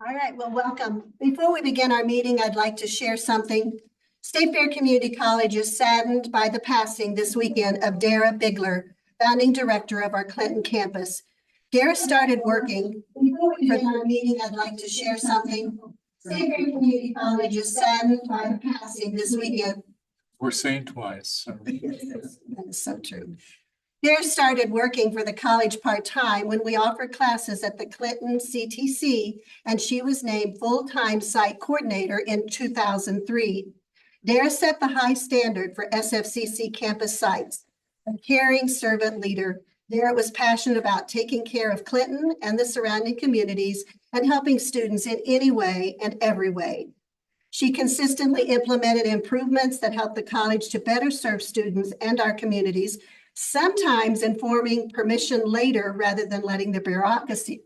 All right, well, welcome. Before we begin our meeting, I'd like to share something. State Fair Community College is saddened by the passing this weekend of Dara Bigler, founding director of our Clinton campus. Dara started working. Before we begin our meeting, I'd like to share something. State Fair Community College is saddened by the passing this weekend. We're saying twice. So. That is so true. Dara started working for the college part-time when we offered classes at the Clinton CTC, and she was named full-time site coordinator in 2003. Dara set the high standard for SFCC campus sites. A caring servant leader, Dara was passionate about taking care of Clinton and the surrounding communities and helping students in any way and every way. She consistently implemented improvements that helped the college to better serve students and our communities, sometimes informing permission later rather than letting the bureaucracy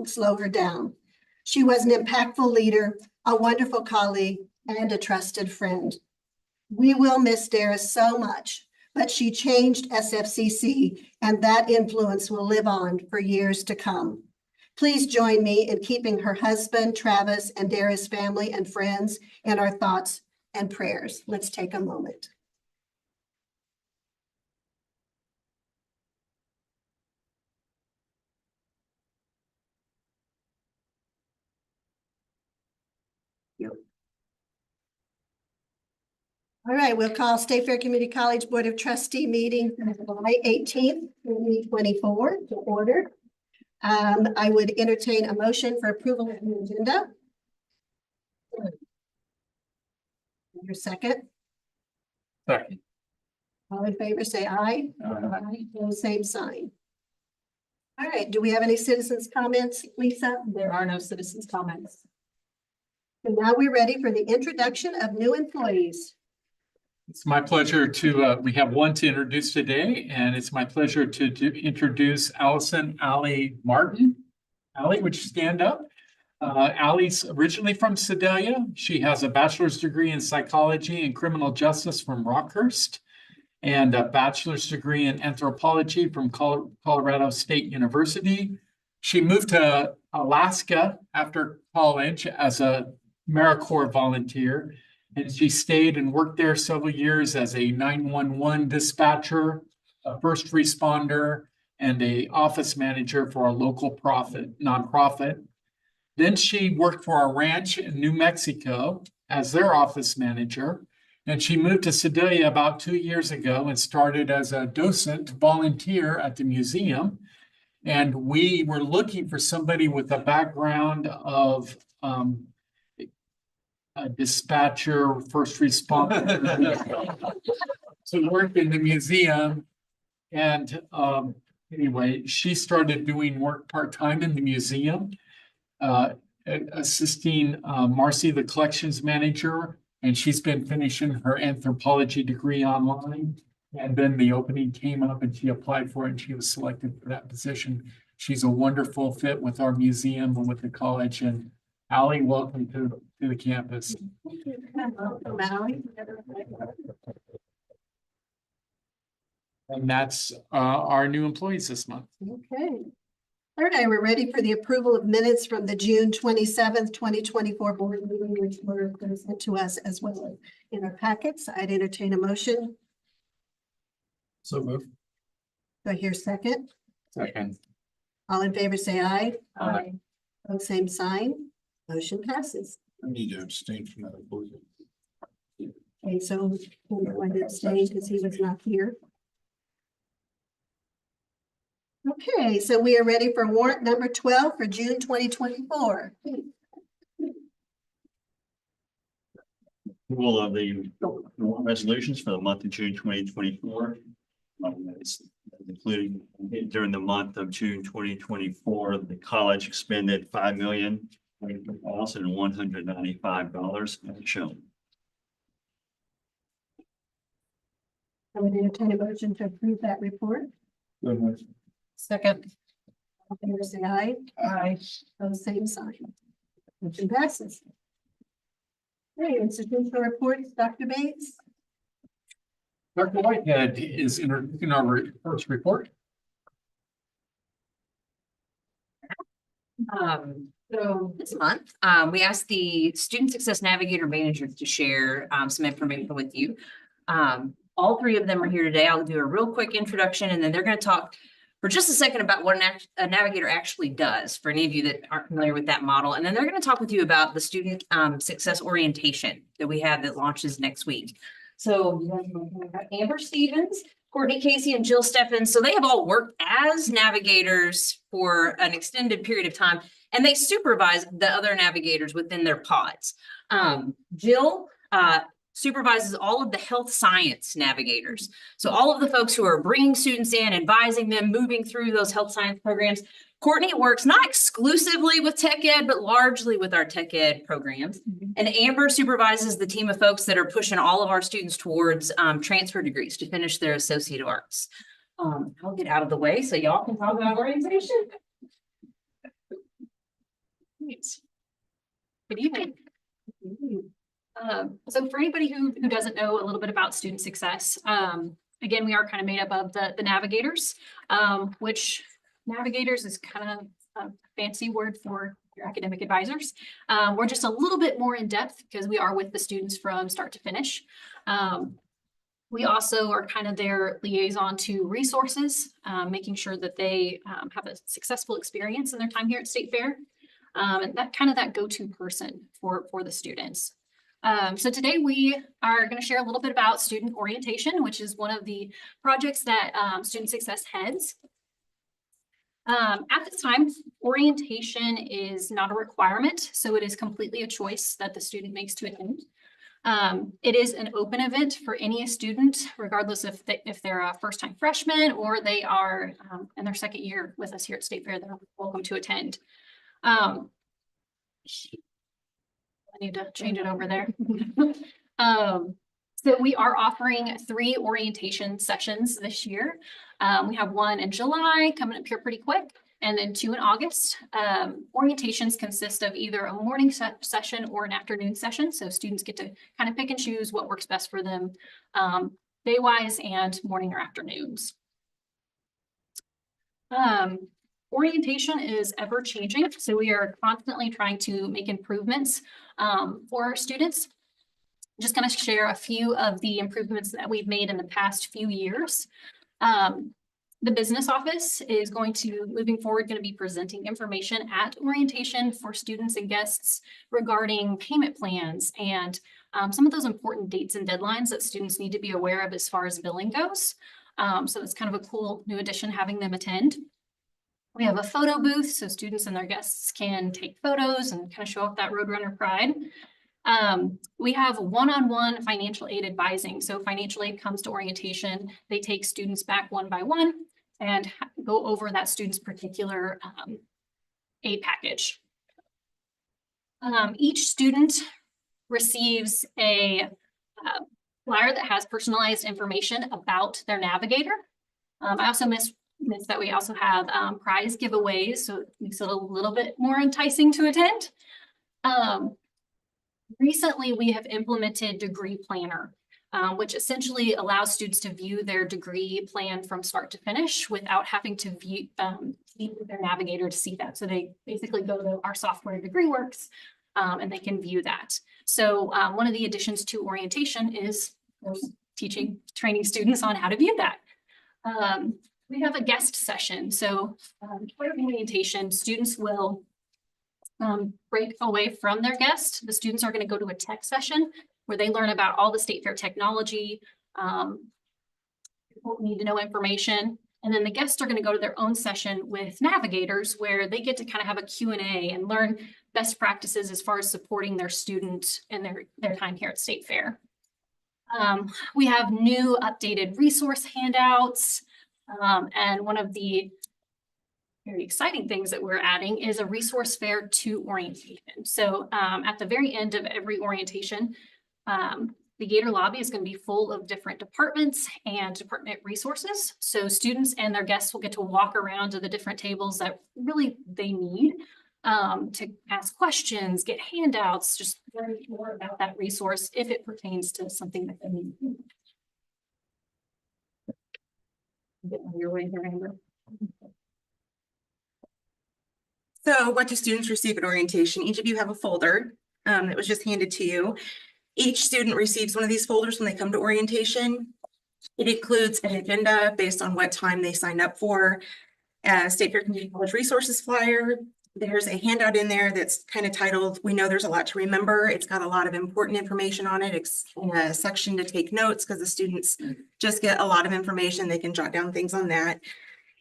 slow her down. She was an impactful leader, a wonderful colleague, and a trusted friend. We will miss Dara so much, but she changed SFCC, and that influence will live on for years to come. Please join me in keeping her husband, Travis, and Dara's family and friends in our thoughts and prayers. Let's take a moment. All right, we'll call State Fair Community College Board of Trustee meeting July 18th, 2024 to order. I would entertain a motion for approval of the agenda. Your second. Second. All in favor, say aye. Aye. Same sign. All right, do we have any citizens' comments, Lisa? There are no citizens' comments. And now we're ready for the introduction of new employees. It's my pleasure to, we have one to introduce today, and it's my pleasure to introduce Allison Allie Martin. Allie, would you stand up? Allie's originally from Sedalia. She has a bachelor's degree in psychology and criminal justice from Rockhurst and a bachelor's degree in anthropology from Colorado State University. She moved to Alaska after college as a AmeriCorps volunteer, and she stayed and worked there several years as a 911 dispatcher, a first responder, and a office manager for a local nonprofit. Then she worked for a ranch in New Mexico as their office manager. And she moved to Sedalia about 2 years ago and started as a docent volunteer at the museum. And we were looking for somebody with a background of a dispatcher, first responder to work in the museum. And anyway, she started doing work part-time in the museum, assisting Marcy, the collections manager, and she's been finishing her anthropology degree online. And then the opening came up and she applied for it and she was selected for that position. She's a wonderful fit with our museum and with the college. And Allie, welcome to the campus. Welcome, Allie. And that's our new employees this month. Okay. All right, we're ready for the approval of minutes from the June 27th, 2024 board meeting, which were sent to us as well in our packets. I'd entertain a motion. So move. Do I hear a second? Second. All in favor, say aye. Aye. Oh, same sign. Motion passes. I need to abstain from that. Okay, so we're going to abstain because he was not here. Okay, so we are ready for warrant number 12 for June 2024. Approval of the resolutions for the month of June 2024. Including during the month of June 2024, the college expended $5,000,195 as shown. I would entertain a motion to approve that report. Second. All in favor, say aye. Aye. Oh, same sign. Motion passes. Okay, institutional reports, Dr. Bates. Dr. Whitehead is introducing our first report. So this month, we asked the Student Success Navigator Manager to share some information with you. All three of them are here today. I'll do a real quick introduction and then they're going to talk for just a second about what a navigator actually does for any of you that aren't familiar with that model. And then they're going to talk with you about the student success orientation that we have that launches next week. So you guys know about Amber Stevens, Courtney Casey, and Jill Steffens. So they have all worked as navigators for an extended period of time, and they supervise the other navigators within their pods. Jill supervises all of the health science navigators. So all of the folks who are bringing students in, advising them, moving through those health science programs. Courtney works not exclusively with tech ed, but largely with our tech ed programs. And Amber supervises the team of folks that are pushing all of our students towards transfer degrees to finish their Associate of Arts. I'll get out of the way so y'all can talk about orientation. Good evening. So for anybody who doesn't know a little bit about student success, again, we are kind of made up of the navigators, which navigators is kind of a fancy word for your academic advisors. We're just a little bit more in depth because we are with the students from start to finish. We also are kind of their liaison to resources, making sure that they have a successful experience in their time here at State Fair. And that go-to person for the students. So today we are going to share a little bit about student orientation, which is one of the projects that Student Success heads. At this time, orientation is not a requirement, so it is completely a choice that the student makes to attend. It is an open event for any student, regardless if they're a first-time freshman or they are in their second year with us here at State Fair. They're welcome to attend. I need to change it over there. So we are offering 3 orientation sessions this year. We have one in July coming up here pretty quick, and then 2 in August. Orientations consist of either a morning session or an afternoon session. So students get to kind of pick and choose what works best for them day-wise and morning or afternoons. Orientation is ever changing, so we are constantly trying to make improvements for our students. Just going to share a few of the improvements that we've made in the past few years. The business office is moving forward, going to be presenting information at orientation for students and guests regarding payment plans and some of those important dates and deadlines that students need to be aware of as far as billing goes. So it's kind of a cool new addition having them attend. We have a photo booth so students and their guests can take photos and kind of show off that Roadrunner pride. We have one-on-one financial aid advising. So financial aid comes to orientation. They take students back one by one and go over that student's particular aid package. Each student receives a flyer that has personalized information about their navigator. I also missed that we also have prize giveaways, so it makes it a little bit more enticing to attend. Recently, we have implemented Degree Planner, which essentially allows students to view their degree plan from start to finish without having to view their navigator to see that. So they basically go to our software DegreeWorks and they can view that. So one of the additions to orientation is, of course, training students on how to view that. We have a guest session. So for orientation, students will break away from their guest. The students are going to go to a tech session where they learn about all the State Fair technology, need to know information. And then the guests are going to go to their own session with navigators where they get to kind of have a Q&A and learn best practices as far as supporting their student and their time here at State Fair. We have new updated resource handouts. And one of the very exciting things that we're adding is a resource fair to orientation. So at the very end of every orientation, the Gator lobby is going to be full of different departments and department resources. So students and their guests will get to walk around to the different tables that really they need to ask questions, get handouts, just learn more about that resource if it pertains to something that they need. Get your way here, Amber. So what do students receive at orientation? Each of you have a folder that was just handed to you. Each student receives one of these folders when they come to orientation. It includes an agenda based on what time they signed up for, a State Fair Community College Resources flyer. There's a handout in there that's kind of titled, "We know there's a lot to remember." It's got a lot of important information on it. It's in a section to take notes because the students just get a lot of information. They can jot down things on that.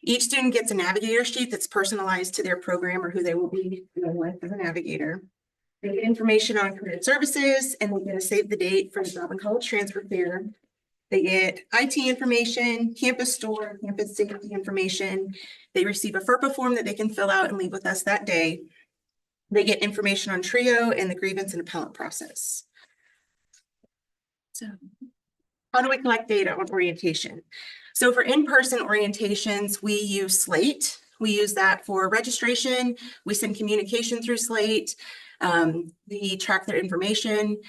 Each student gets a navigator sheet that's personalized to their program or who they will be dealing with as a navigator. They get information on career services, and they get a save the date for the job and college transfer fair. They get IT information, campus store, campus safety information. They receive a FERPA form that they can fill out and leave with us that day. They get information on TRIO and the grievance and appellate process. So how do we collect data on orientation? So for in-person orientations, we use Slate. We use that for registration. We send communication through Slate. We track their information.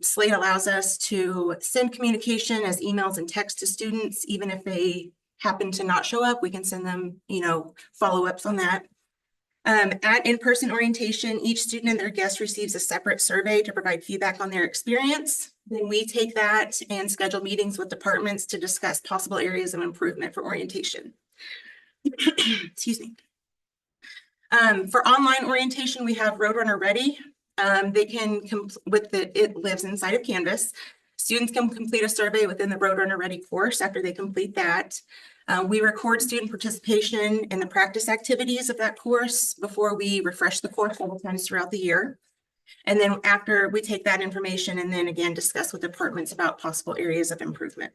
Slate allows us to send communication as emails and text to students. Even if they happen to not show up, we can send them, follow-ups on that. At in-person orientation, each student and their guest receives a separate survey to provide feedback on their experience. Then we take that and schedule meetings with departments to discuss possible areas of improvement for orientation. Excuse me. For online orientation, we have Roadrunner Ready. They can, it lives inside of Canvas. Students can complete a survey within the Roadrunner Ready course. After they complete that, we record student participation in the practice activities of that course before we refresh the course several times throughout the year. And then after, we take that information and then again discuss with departments about possible areas of improvement.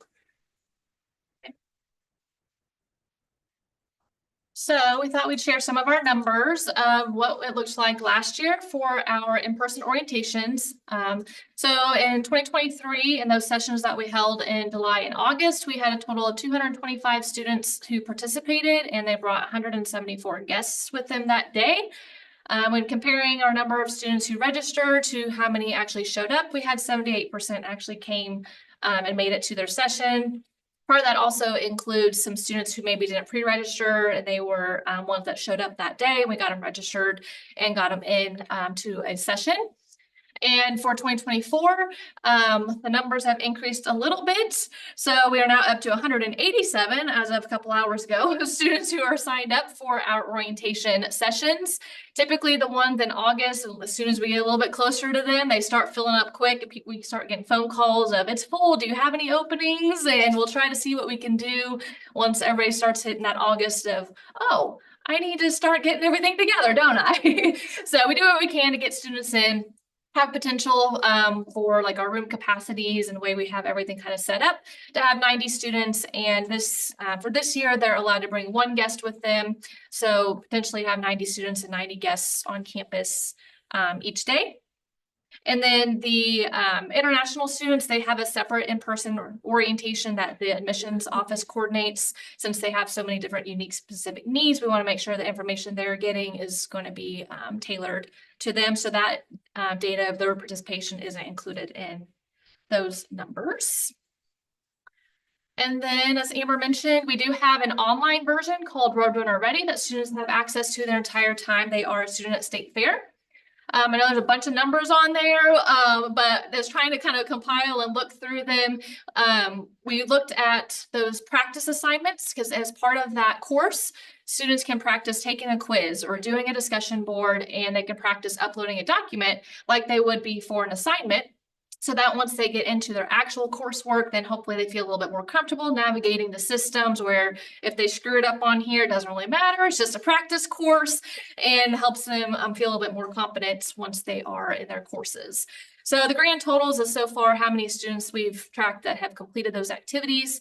So we thought we'd share some of our numbers of what it looks like last year for our in-person orientations. So in 2023, in those sessions that we held in July and August, we had a total of 225 students who participated, and they brought 174 guests with them that day. When comparing our number of students who registered to how many actually showed up, we had 78% actually came and made it to their session. Part of that also includes some students who maybe didn't pre-register, and they were ones that showed up that day. We got them registered and got them in to a session. And for 2024, the numbers have increased a little bit. So we are now up to 187 as of a couple hours ago, students who are signed up for our orientation sessions. Typically the ones in August, as soon as we get a little bit closer to them, they start filling up quick. We start getting phone calls of, "It's full, do you have any openings?" And we'll try to see what we can do once everybody starts hitting that August of, "Oh, I need to start getting everything together, don't I?" So we do what we can to get students in. Have potential for like our room capacities and the way we have everything kind of set up to have 90 students. And this for this year, they're allowed to bring one guest with them. So potentially have 90 students and 90 guests on campus each day. And then the international students, they have a separate in-person orientation that the admissions office coordinates. Since they have so many different unique specific needs, we want to make sure the information they're getting is going to be tailored to them. So that data of their participation isn't included in those numbers. And then, as Amber mentioned, we do have an online version called Roadrunner Ready that students have access to their entire time they are a student at State Fair. I know there's a bunch of numbers on there, but just trying to kind of compile and look through them. We looked at those practice assignments because as part of that course, students can practice taking a quiz or doing a discussion board, and they can practice uploading a document like they would be for an assignment. So that once they get into their actual coursework, then hopefully they feel a little bit more comfortable navigating the systems where if they screw it up on here, it doesn't really matter. It's just a practice course and helps them feel a little bit more confident once they are in their courses. So the grand totals is so far how many students we've tracked that have completed those activities.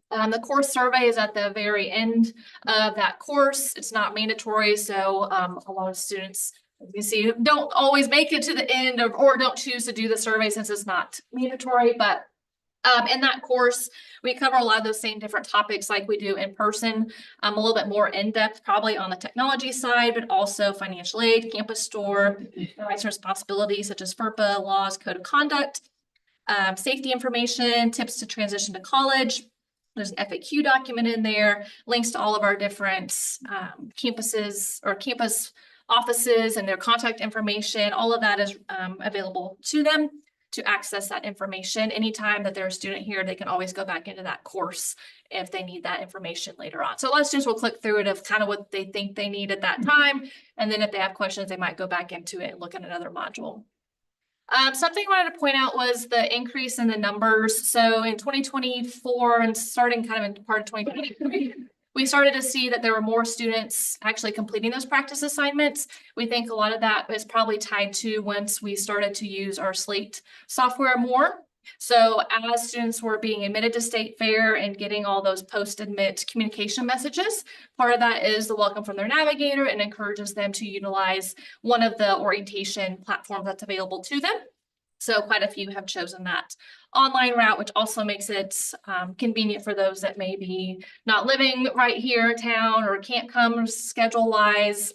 The course survey is at the very end of that course. It's not mandatory, so a lot of students, you see, don't always make it to the end or don't choose to do the survey since it's not mandatory. But in that course, we cover a lot of those same different topics like we do in person, a little bit more in depth, probably on the technology side, but also financial aid, campus store, rights and responsibilities such as FERPA, laws, code of conduct, safety information, tips to transition to college. There's an FAQ document in there, links to all of our different campuses or campus offices and their contact information. All of that is available to them to access that information. Anytime that they're a student here, they can always go back into that course if they need that information later on. So a lot of students will click through it of kind of what they think they need at that time. And then if they have questions, they might go back into it and look at another module. Something I wanted to point out was the increase in the numbers. So in 2024 and starting kind of in part of 2023, we started to see that there were more students actually completing those practice assignments. We think a lot of that is probably tied to once we started to use our Slate software more. So as students were being admitted to State Fair and getting all those post-admit communication messages, part of that is the welcome from their navigator and encourages them to utilize one of the orientation platforms that's available to them. So quite a few have chosen that online route, which also makes it convenient for those that may be not living right here in town or can't come schedule-wise.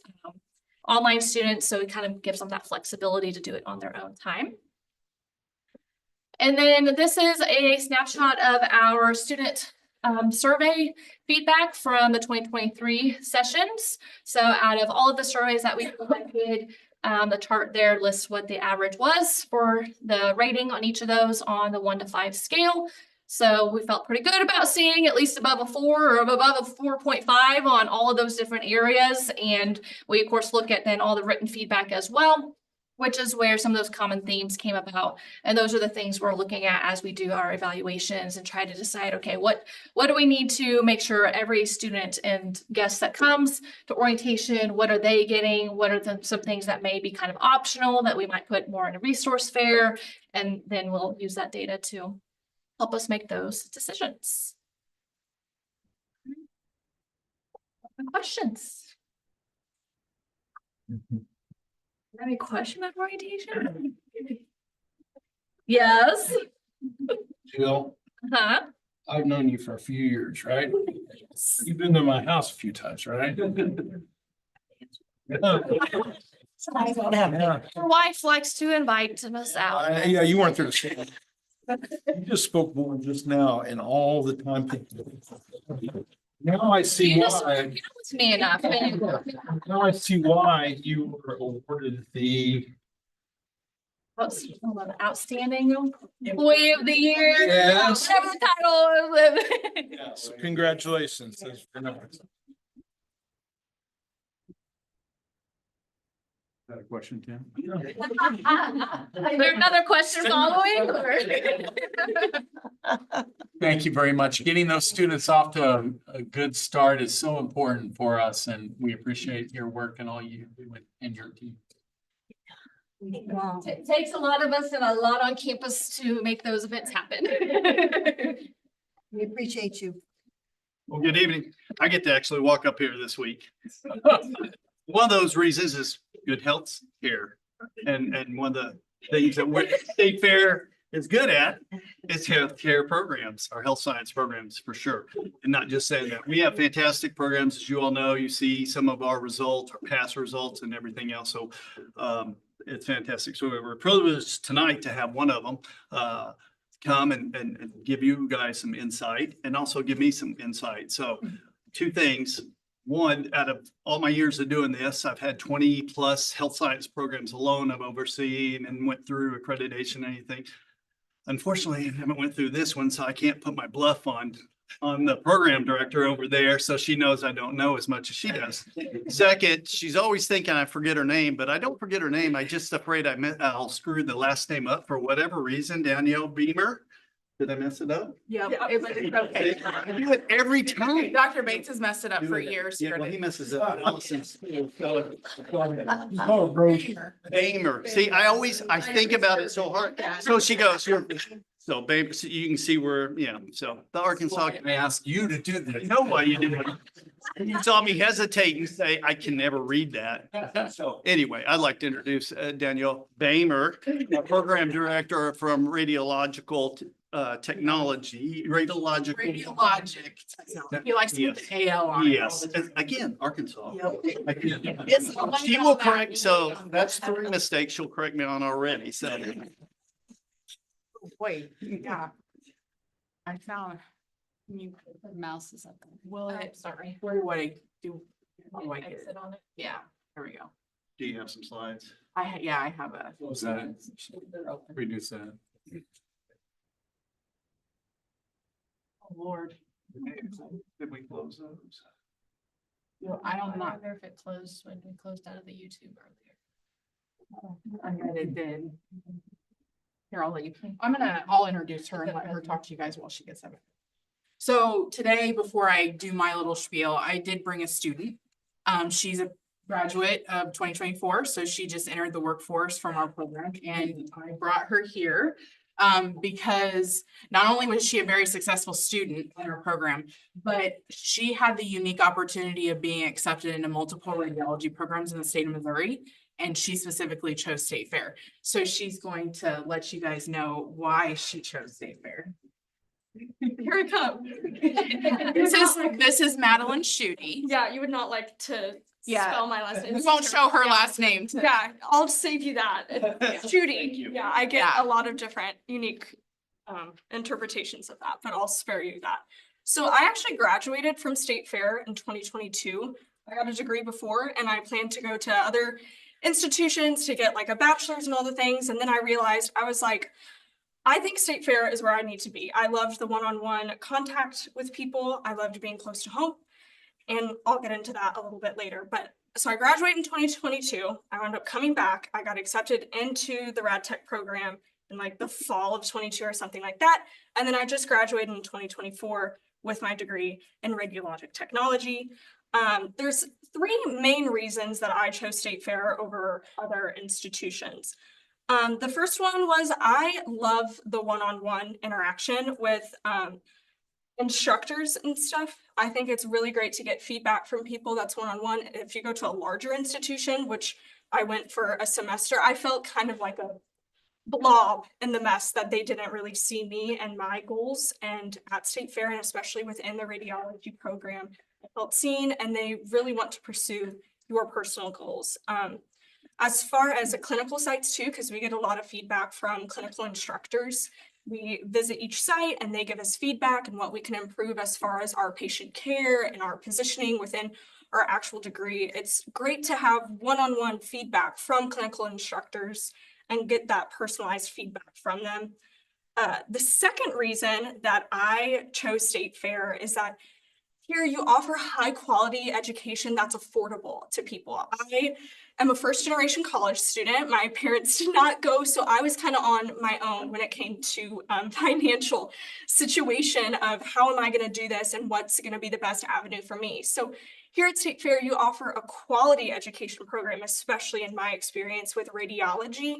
Online students, so it kind of gives them that flexibility to do it on their own time. And then this is a snapshot of our student survey feedback from the 2023 sessions. So out of all of the surveys that we collected, the chart there lists what the average was for the rating on each of those on the 1 to 5 scale. So we felt pretty good about seeing at least above a 4 or above a 4.5 on all of those different areas. And we of course look at then all the written feedback as well, which is where some of those common themes came about. And those are the things we're looking at as we do our evaluations and try to decide, okay, what do we need to make sure every student and guest that comes to orientation, what are they getting? What are some things that may be kind of optional that we might put more in a resource fair? And then we'll use that data to help us make those decisions. Questions? Any question about orientation? Yes. Jill, Huh? I've known you for a few years, right? You've been to my house a few times, right? Yeah. Your wife likes to invite us out. Yeah, you weren't there to see it. You just spoke more just now and all the time. Now I see You just, why. you know it's me enough. Now I see why you were awarded the. Outstanding employee of the year. Yes. Whatever the title is. Yes, congratulations. That's very nice. Got a question, Tim? Is there another question following? or- Thank you very much. Getting those students off to a good start is so important for us, and we appreciate your work and all you do and your team. Wow. It takes a lot of us and a lot on campus to make those events happen. We appreciate you. Well, good evening. I get to actually walk up here this week. One of those reasons is good health care. And one of the things that State Fair is good at is healthcare programs, our health science programs for sure. And not just saying that. We have fantastic programs, as you all know. You see some of our results, our past results and everything else. So it's fantastic. So we're privileged tonight to have one of them come and give you guys some insight and also give me some insight. So two things. One, out of all my years of doing this, I've had 20 plus health science programs alone I've overseen and went through accreditation and anything. Unfortunately, I haven't went through this one, so I can't put my bluff on the program director over there. So she knows I don't know as much as she does. Second, she's always thinking I forget her name, but I don't forget her name. I just afraid I'll screw the last name up for whatever reason. Danielle Beamer. Did I mess it up? Yeah, it was okay. I do it every time. Dr. Bates has messed it up for Do it. years. Yeah, well, he messes up. Allison's. Oh, bro. Bamer. See, I think about it so hard. So she goes, so babe, so you can see where, yeah, so the Arkansas. I asked you to do this. I know why you did it. You saw me hesitate and say, I can never read that. So anyway, I'd like to introduce Danielle Bamer, a program director from Radiological Technology, Radiological. Radiologic. He likes to put the AL on it. Yes, again, Arkansas. It's- She will correct, so that's 3 mistakes she'll correct me on already, so. Wait, yeah. I found. Mouse is up. Will I'm it, sorry. where do I do? How do I get it? Exit on it. Yeah, there we go. do you have some slides? Yeah, I have a. Close that. Reduce that. Oh, Lord. Did we close those? I don't know. if it closed when we closed out of the YouTube earlier. I bet it did. Here, I'll let you, I'll introduce her and let her talk to you guys while she gets up. So today, before I do my little spiel, I did bring a student. She's a graduate of 2024, so she just entered the workforce from our program, and I brought her here because not only was she a very successful student in our program, but she had the unique opportunity of being accepted into multiple radiology programs in the state of Missouri. And she specifically chose State Fair. So she's going to let you guys know why she chose State Fair. Here I come. This is Madeline Schutte. Yeah, you would not like to Yeah. spell my last name. We won't show her last name. Yeah, I'll save you that. Judy. Thank you. Yeah, I get Yeah. a lot of different unique interpretations of that, but I'll spare you that. So I actually graduated from State Fair in 2022. I got a degree before and I planned to go to other institutions to get like a bachelor's and all the things. And then I realized I was like, I think State Fair is where I need to be. I loved the one-on-one contact with people. I loved being close to home. And I'll get into that a little bit later. But so I graduated in 2022. I wound up coming back. I got accepted into the Rad Tech program in like the fall of 22 or something like that. And then I just graduated in 2024 with my degree in radiologic technology. There's three main reasons that I chose State Fair over other institutions. The first one was I love the one-on-one interaction with instructors and stuff. I think it's really great to get feedback from people that's one-on-one. If you go to a larger institution, which I went for a semester, I felt kind of like a blob in the mess that they didn't really see me and my goals. And at State Fair, and especially within the radiology program, I felt seen and they really want to pursue your personal goals. As far as the clinical sites too, because we get a lot of feedback from clinical instructors. We visit each site and they give us feedback and what we can improve as far as our patient care and our positioning within our actual degree. It's great to have one-on-one feedback from clinical instructors and get that personalized feedback from them. The second reason that I chose State Fair is that here you offer high quality education that's affordable to people. I am a first generation college student. My parents did not go, so I was kind of on my own when it came to financial situation of how am I going to do this and what's going to be the best avenue for me. So here at State Fair, you offer a quality education program, especially in my experience with radiology,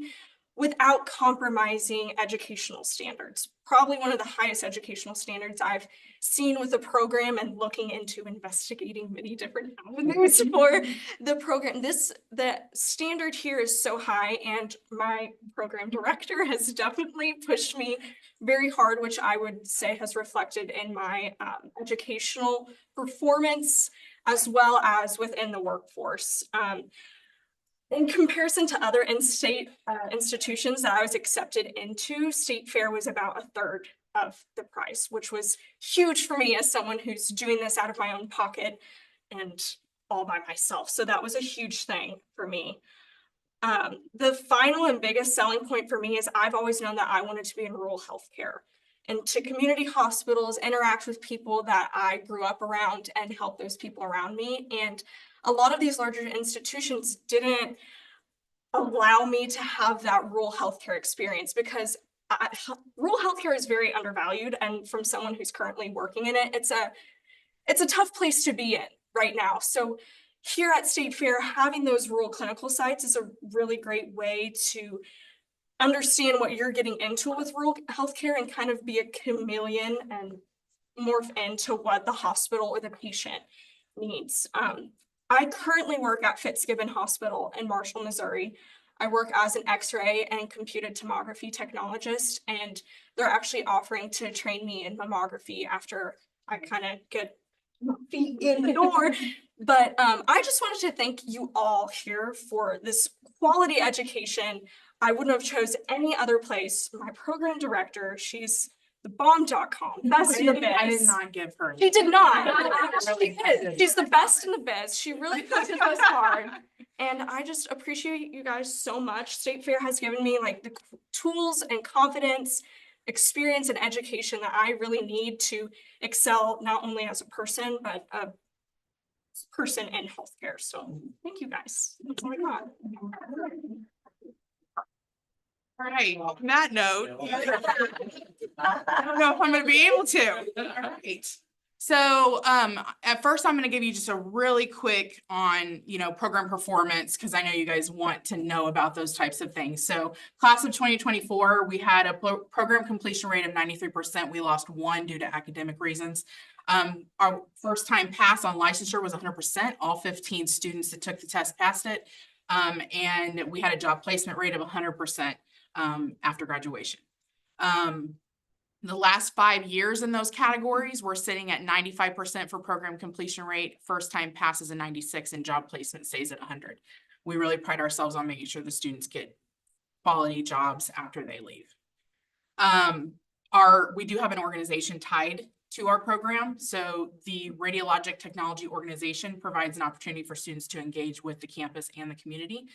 without compromising educational standards. Probably one of the highest educational standards I've seen with the program and looking into investigating many different avenues for the program. The standard here is so high and my program director has definitely pushed me very hard, which I would say has reflected in my educational performance as well as within the workforce. In comparison to other in-state institutions that I was accepted into, State Fair was about a third of the price, which was huge for me as someone who's doing this out of my own pocket and all by myself. So that was a huge thing for me. The final and biggest selling point for me is I've always known that I wanted to be in rural healthcare and to community hospitals, interact with people that I grew up around and help those people around me. And a lot of these larger institutions didn't allow me to have that rural healthcare experience because rural healthcare is very undervalued. And from someone who's currently working in it, it's a tough place to be in right now. So here at State Fair, having those rural clinical sites is a really great way to understand what you're getting into with rural healthcare and kind of be a chameleon and morph into what the hospital or the patient needs. I currently work at Fitzgibbon Hospital in Marshall, Missouri. I work as an X-ray and computed tomography technologist, and they're actually offering to train me in mammography after I kind of get my feet in the door. But I just wanted to thank you all here for this quality education. I wouldn't have chosen any other place. My program director, she's the bomb.com. Best in the biz. I did not give her. She did not. Really She's the best in the biz. She really pushes us hard. And I just appreciate you guys so much. State Fair has given me like the tools and confidence, experience and education that I really need to excel, not only as a person, but a person in healthcare. So thank you guys. That's all I got. All right, on that note, I don't know if I'm gonna be able to. All right. So, at first, I'm gonna give you just a really quick on, program performance, because I know you guys want to know about those types of things. So, class of 2024, we had a program completion rate of 93%. We lost one due to academic reasons. Our first time pass on licensure was 100%. All 15 students that took the test passed it. And we had a job placement rate of 100%. After graduation. The last 5 years in those categories, we're sitting at 95% for program completion rate, first time passes a 96, and job placement stays at 100. We really pride ourselves on making sure the students get quality jobs after they leave. We do have an organization tied to our program. So the Radiologic Technology Organization provides an opportunity for students to engage with the campus and the community.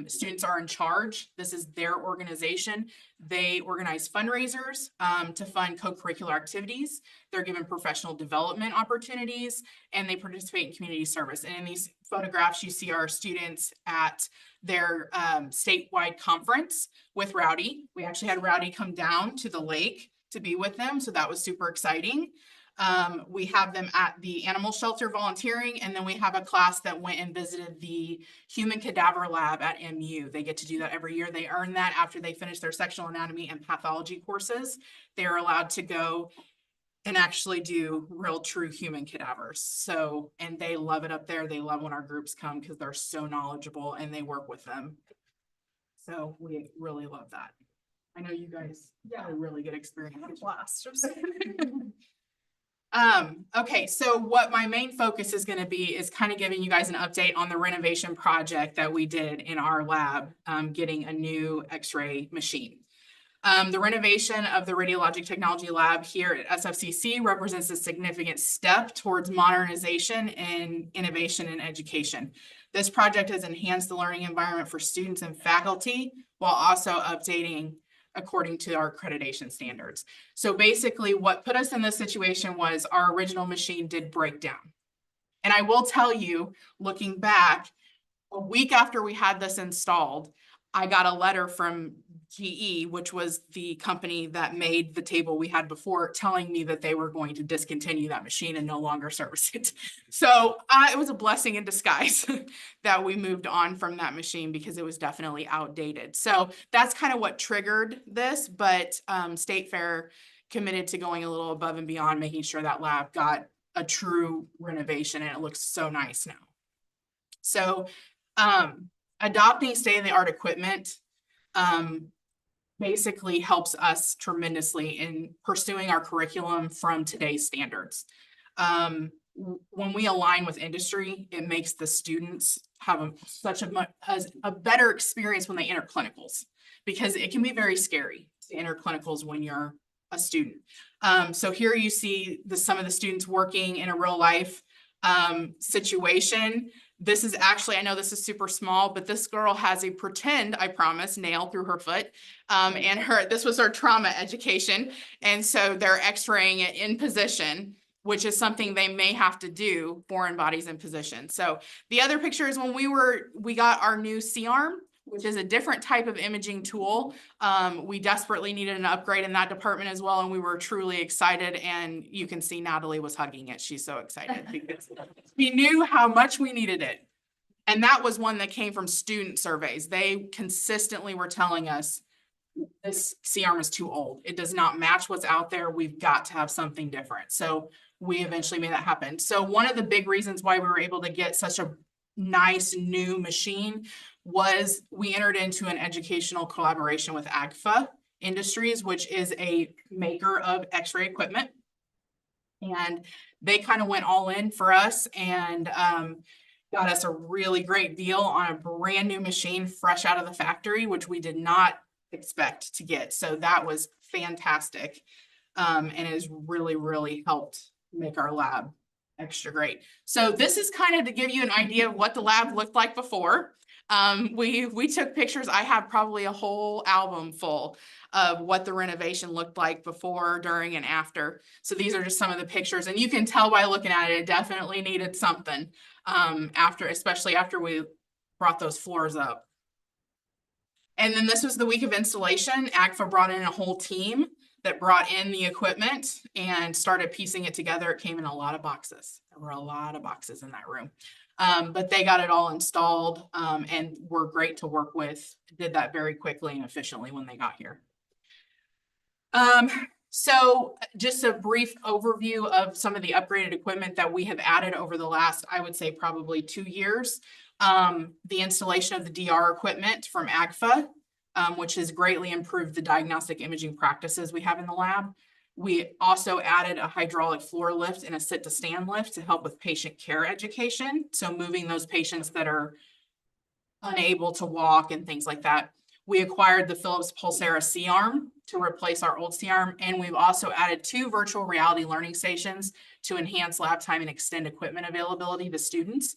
Students are in charge. This is their organization. They organize fundraisers to fund co-curricular activities. They're given professional development opportunities, and they participate in community service. And in these photographs, you see our students at their statewide conference with Rowdy. We actually had Rowdy come down to the lake to be with them, so that was super exciting. We have them at the animal shelter volunteering, and then we have a class that went and visited the human cadaver lab at MU. They get to do that every year. They earn that after they finish their sectional anatomy and pathology courses. They are allowed to go and actually do real true human cadavers. So, and they love it up there. They love when our groups come because they're so knowledgeable and they work with them. So we really love that. I know you guys had a really good experience. Blast. Okay, so what my main focus is going to be is kind of giving you guys an update on the renovation project that we did in our lab, getting a new X-ray machine. The renovation of the Radiologic Technology Lab here at SFCC represents a significant step towards modernization and innovation in education. This project has enhanced the learning environment for students and faculty while also updating according to our accreditation standards. So basically what put us in this situation was our original machine did break down. And I will tell you, looking back, a week after we had this installed, I got a letter from GE, which was the company that made the table we had before, telling me that they were going to discontinue that machine and no longer service it. So it was a blessing in disguise that we moved on from that machine because it was definitely outdated. So that's kind of what triggered this, but State Fair committed to going a little above and beyond, making sure that lab got a true renovation, and it looks so nice now. So adopting state-of-the-art equipment basically helps us tremendously in pursuing our curriculum from today's standards. When we align with industry, it makes the students have a better experience when they enter clinicals, because it can be very scary to enter clinicals when you're a student. So here you see some of the students working in a real life situation. This is actually, I know this is super small, but this girl has a pretend, I promise, nail through her foot. And this was her trauma education. And so they're x-raying it in position, which is something they may have to do, foreign bodies in position. So the other picture is when we got our new C-arm, which is a different type of imaging tool. We desperately needed an upgrade in that department as well, and we were truly excited. And you can see Natalie was hugging it. She's so excited because we knew how much we needed it. And that was one that came from student surveys. They consistently were telling us, this C-arm is too old. It does not match what's out there. We've got to have something different. So we eventually made that happen. So one of the big reasons why we were able to get such a nice new machine was we entered into an educational collaboration with AGFA Industries, which is a maker of X-ray equipment. And they kind of went all in for us and got us a really great deal on a brand new machine fresh out of the factory, which we did not expect to get. So that was fantastic. And it has really, really helped make our lab Extra great. So this is kind of to give you an idea of what the lab looked like before. We took pictures. I have probably a whole album full of what the renovation looked like before, during, and after. So these are just some of the pictures, and you can tell by looking at it, it definitely needed something. Especially after we brought those floors up. And then this was the week of installation. AGFA brought in a whole team that brought in the equipment and started piecing it together. It came in a lot of boxes. There were a lot of boxes in that room. But they got it all installed and were great to work with. Did that very quickly and efficiently when they got here. So just a brief overview of some of the upgraded equipment that we have added over the last, I would say probably 2 years. The installation of the DR equipment from AGFA, which has greatly improved the diagnostic imaging practices we have in the lab. We also added a hydraulic floor lift and a sit to stand lift to help with patient care education. So moving those patients that are unable to walk and things like that. We acquired the Philips Pulsera C-arm to replace our old C-arm. And we've also added 2 virtual reality learning stations to enhance lab time and extend equipment availability to students.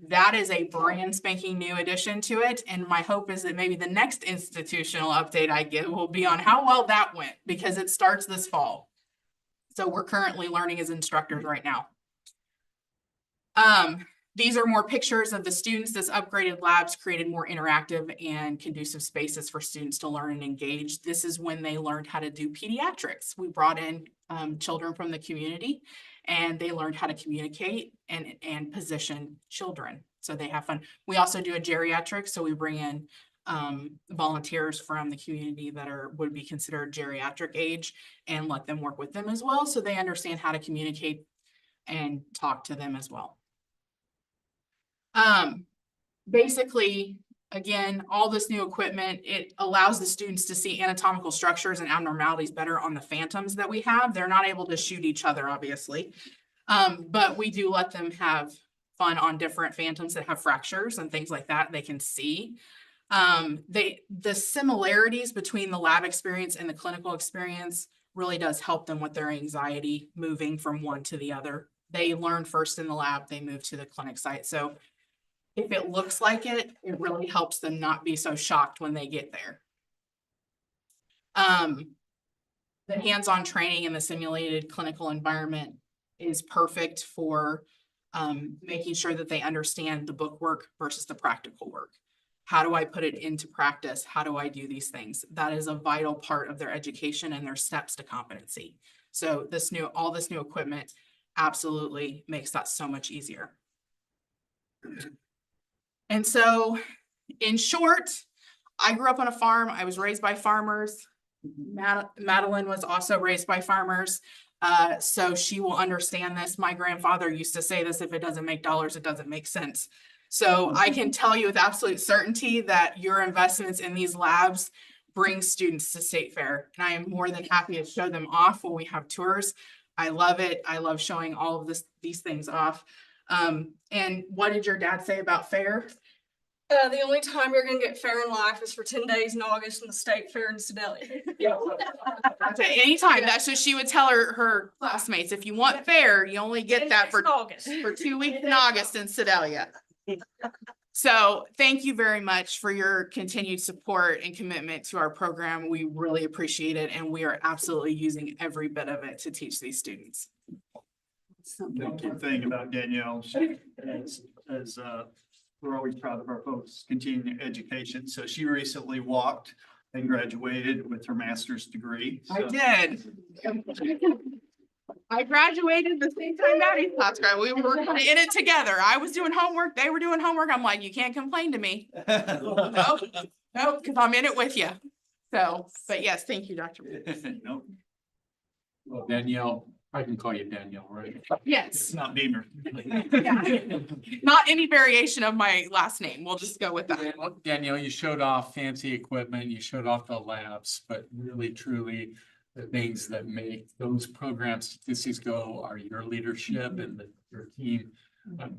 That is a brand spanking new addition to it. And my hope is that maybe the next institutional update I give will be on how well that went, because it starts this fall. So we're currently learning as instructors right now. These are more pictures of the students. This upgraded labs created more interactive and conducive spaces for students to learn and engage. This is when they learned how to do pediatrics. We brought in children from the community, and they learned how to communicate and position children. So they have fun. We also do a geriatric. So we bring in volunteers from the community that would be considered geriatric age and let them work with them as well. So they understand how to communicate and talk to them as well. Basically, again, all this new equipment, it allows the students to see anatomical structures and abnormalities better on the phantoms that we have. They're not able to shoot each other, obviously. But we do let them have fun on different phantoms that have fractures and things like that they can see. The similarities between the lab experience and the clinical experience really does help them with their anxiety moving from one to the other. They learn first in the lab, they move to the clinic site. So if it looks like it, it really helps them not be so shocked when they get there. The hands-on training in the simulated clinical environment is perfect for making sure that they understand the book work versus the practical work. How do I put it into practice? How do I do these things? That is a vital part of their education and their steps to competency. So all this new equipment absolutely makes that so much easier. And so, in short, I grew up on a farm. I was raised by farmers. Madeline was also raised by farmers. So she will understand this. My grandfather used to say this: if it doesn't make dollars, it doesn't make sense. So I can tell you with absolute certainty that your investments in these labs bring students to State Fair. And I am more than happy to show them off when we have tours. I love it. I love showing all of these things off. And what did your dad say about fair? The only time you're gonna get fair in life is for 10 days in August in the State Fair in Sedalia. Okay, anytime. That's what she would tell her classmates. If you want fair, you only get that for 2 weeks in August in Sedalia. So thank you very much for your continued support and commitment to our program. We really appreciate it, and we are absolutely using every bit of it to teach these students. The key thing about Danielle, we're always proud of our folks' continuing education. So she recently walked and graduated with her master's degree. I did. I graduated the same time Maddie's class graduated. We were in it together. I was doing homework. They were doing homework. I'm like, you can't complain to me. Nope, because I'm in it with you. So, but yes, thank you, Dr. Nope. Well, Danielle, I can call you Danielle, right? Yes. It's not Beamer. Yeah. Not any variation of my last name. We'll just go with that. Danielle, you showed off fancy equipment, you showed off the labs, but really truly the things that make those program statistics go are your leadership and your team.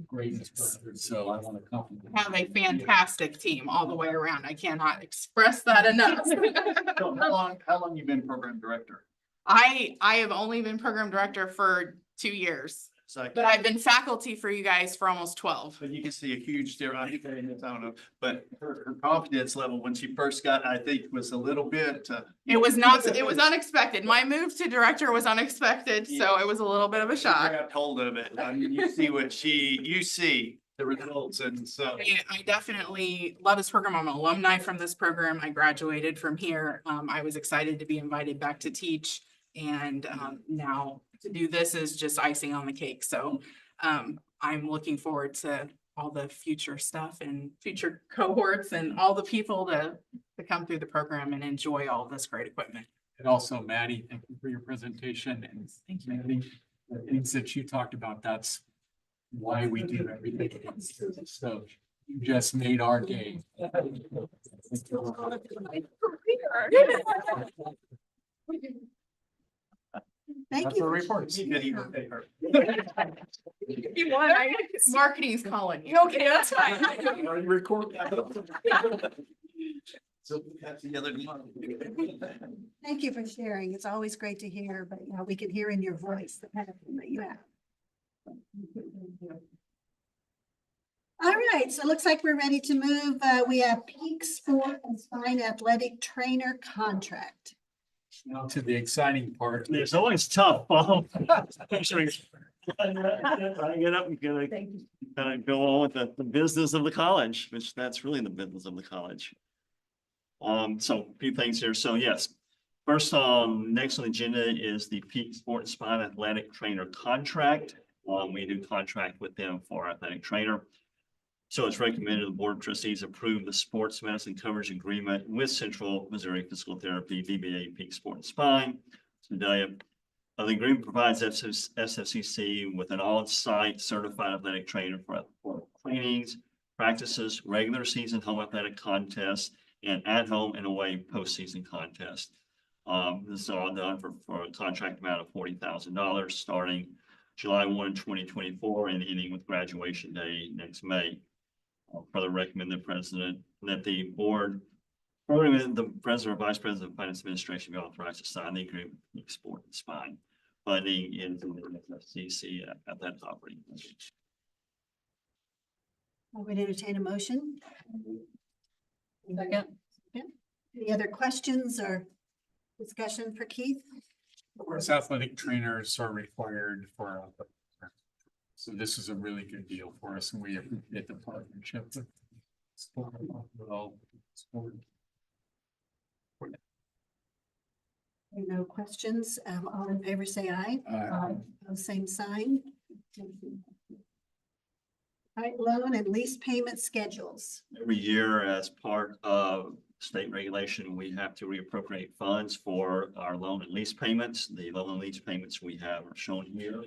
Great instructors, so I want to compliment. Have a fantastic team all the way around. I cannot express that enough. So how long you been program director? I have only been program director for 2 years. So, But I've been faculty for you guys for almost 12. but you can see a huge difference. I don't know, but her confidence level when she first got, I think, was a little bit. It was not, it was unexpected. My move to director was unexpected, so it was a little bit of a shock. Grabbed hold of it. I mean, you see the results, and so. I definitely love this program. I'm an alumni from this program. I graduated from here. I was excited to be invited back to teach. And now to do this is just icing on the cake. So I'm looking forward to all the future stuff and future cohorts and all the people to come through the program and enjoy all this great equipment. And also Maddie, thank you for your presentation. And thank you, Maddie. The things that you talked about, that's why we do everything. So you just made our day. Thank That's you. our reports. You could even pay her. You want, marketing's calling. Okay, that's fine. Record. So that's the other. Thank you for sharing. It's always great to hear, but you know, we can hear in your voice the passion that you have. All right, so it looks like we're ready to move. We have Peak Sport and Spine Athletic Trainer Contract. Now to the exciting part. It's always tough, Bob. Especially I get up and go on with the business of the college, which that's really the business of the college. So a few things here. So yes, first, next on the agenda is the Peak Sport and Spine Athletic Trainer Contract. We do contract with them for athletic trainer. So it's recommended the Board of Trustees approve the sports medicine coverage agreement with Central Missouri Physical Therapy, VBA Peak Sport and Spine. Today, the agreement provides SFCC with an on-site certified athletic trainer for trainings, practices, regular season home athletic contests, and at-home and away postseason contests. This is all done for a contract amount of $40,000 starting July 1, 2024 and ending with graduation day next May. I'll further recommend the president that the board, the president or vice president of finance administration be authorized to sign the agreement with Sport and Spine. Funding is in the FCC at that operating budget. I would entertain a motion. Second. Any other questions or discussion for Keith? Of course, athletic trainers are required for. So this is a really good deal for us, and we appreciate the partnership with sport. No questions. All in favor, say aye. Aye. Same sign. All right, loan and lease payment schedules. Every year, as part of state regulation, we have to reappropriate funds for our loan and lease payments. The loan and lease payments we have are shown here.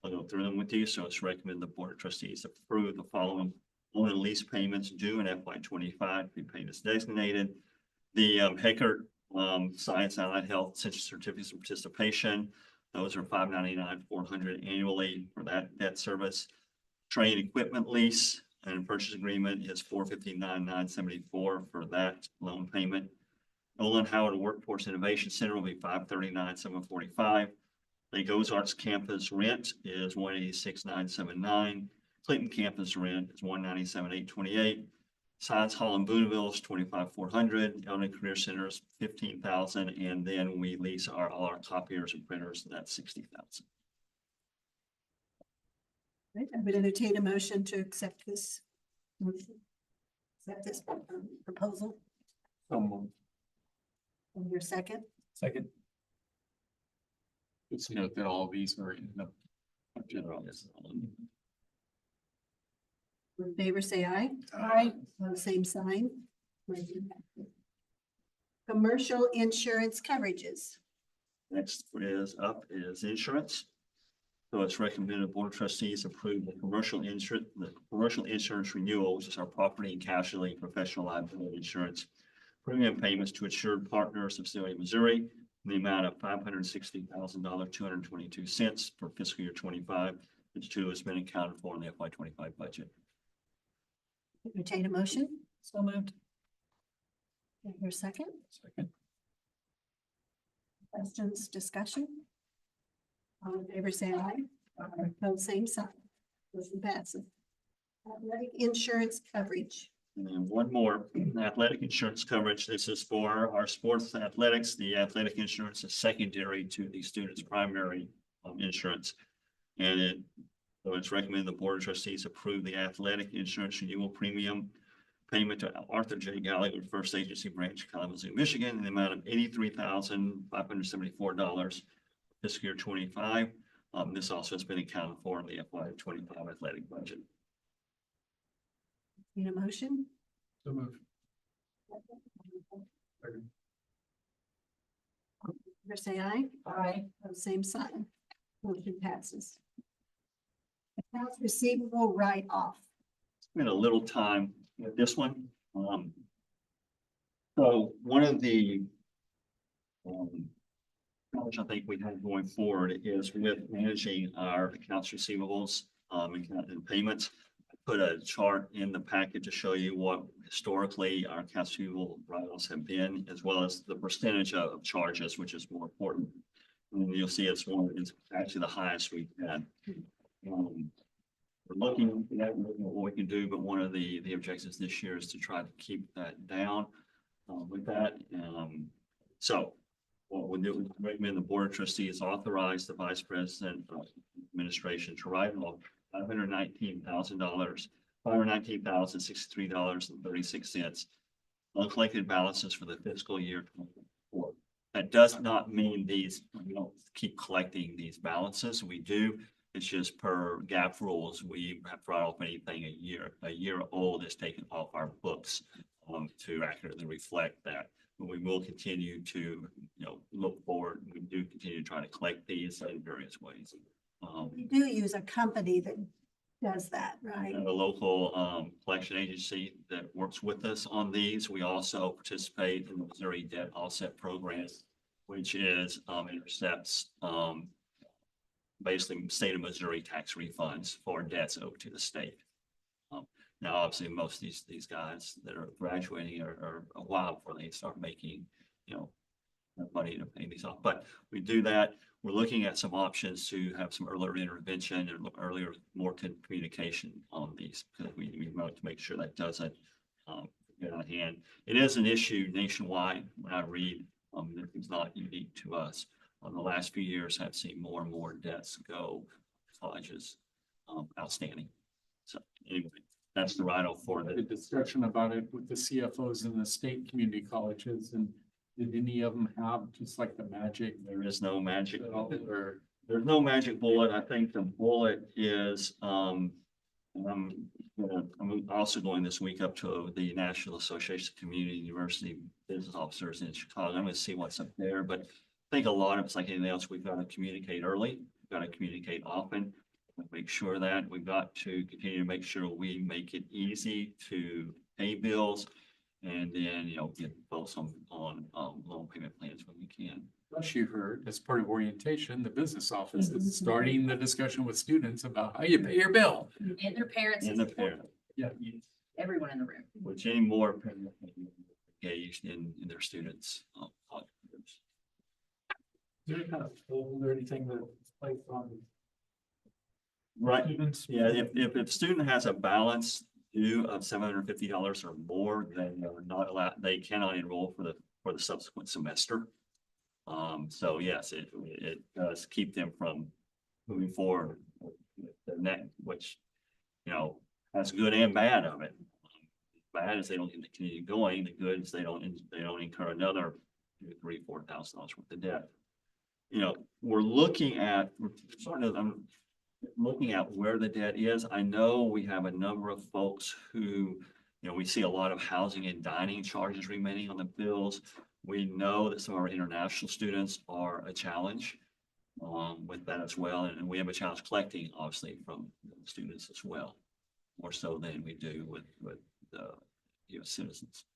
I'll go through them with you. So it's recommended the Board of Trustees approve the following loan and lease payments due in FY25 to be paid as designated. The Heckert Science Allied Health Essential Certificates of Participation. Those are $599, $400 annually for that debt service. Train equipment lease and purchase agreement is $459,974 for that loan payment. Nolan Howard Workforce Innovation Center will be $539,745. Lake Ozarks campus rent is $186,979. Clinton campus rent is $197,828. Science Hall in Boonville is $25,400. Elton Career Center is $15,000, and then we lease all our copiers and printers, and that's $60,000. Right, I would entertain a motion to accept this. Proposal. So And your second. second. Just note that all of these are in the budget. In favor, say aye. Aye. Same sign. Commercial insurance coverages. Next is insurance. So it's recommended the Board of Trustees approve the commercial insurance renewal, which is our property and casualty professional liability insurance. Premium payments to Insured Partners of City of Missouri in the amount of $560,222 for fiscal year 25, which too has been accounted for in the FY25 budget. Entertain a motion. So moved. And your second. Second. Questions, discussion? All in favor, say aye. Pose same sign. Motion passes. Athletic insurance coverage. And then one more athletic insurance coverage. This is for our sports athletics. The athletic insurance is secondary to the student's primary insurance. And so it's recommended the board of trustees approve the athletic insurance renewal premium payment to Arthur J. Gallagher, First Agency Branch, Kalamazoo, Michigan, in the amount of $83,574 fiscal year 25. This also has been accounted for in the FY 25 athletic budget. Need a motion? So moved. Favor say aye. Aye. Pose same sign. Motion passes. Accounts receivable write-off. Spent a little time with this one. So one of the challenge I think we have going forward is with managing our accounts receivables and payments. I put a chart in the packet to show you what historically our accounts receivable write-offs have been, as well as the percentage of charges, which is more important. And you'll see it's actually the highest we've had. We're looking at what we can do, but one of the objectives this year is to try to keep that down with that. So what we'll do, we recommend the board of trustees authorize the vice president of administration to write off $519,063.36 uncollected balances for the fiscal year 2024. That does not mean we don't keep collecting these balances. We do. It's just per GAAP rules, we have to write off anything a year old is taken off our books to accurately reflect that. But we will continue to, look forward. We do continue to try to collect these in various ways. We do use a company that does that, right? And a local collection agency that works with us on these. We also participate in the Missouri Debt Offset Program, which is intercepts basically state of Missouri tax refunds for debts owed to the state. Now, obviously, most of these guys that are graduating are a while before they start making, money to pay these off. But we do that. We're looking at some options to have some earlier intervention and earlier, more communication on these, because we want to make sure that doesn't get out of hand. It is an issue nationwide. When I read, it's not unique to us. The last few years, I've seen more and more debts go colleges outstanding. So anyway, that's the write-off for The that. discussion about it with the CFOs in the state community colleges, and did any of them have just like the magic? There is no magic. Or There's no magic bullet. I think the bullet is, I'm also going this week up to the National Association of Community University Business Officers in Chicago. I'm going to see what's up there, but I think a lot of it's like anything else. We've got to communicate early. We've got to communicate often. Make sure that we've got to continue to make sure we make it easy to pay bills, and then get folks on loan payment plans when we can. plus you heard, as part of orientation, the business office is starting the discussion with students about how you pay your bill. And their parents. And the parent, Yeah. Everyone in the room. which any more parents engaged in their students. Is there kind of toll or anything that's placed on Right. students? Yeah, if a student has a balance due of $750 or more, then they're not allowed, they cannot enroll for the subsequent semester. So yes, it does keep them from moving forward with the net, which, has good and bad of it. Bad is they don't continue going. The good is they don't incur another $3,000-4,000 worth of debt. We're looking at where the debt is. I know we have a number of folks who, we see a lot of housing and dining charges remaining on the bills. We know that some of our international students are a challenge with that as well. And we have a challenge collecting, obviously, from students as well, more so than we do with the U.S. citizens.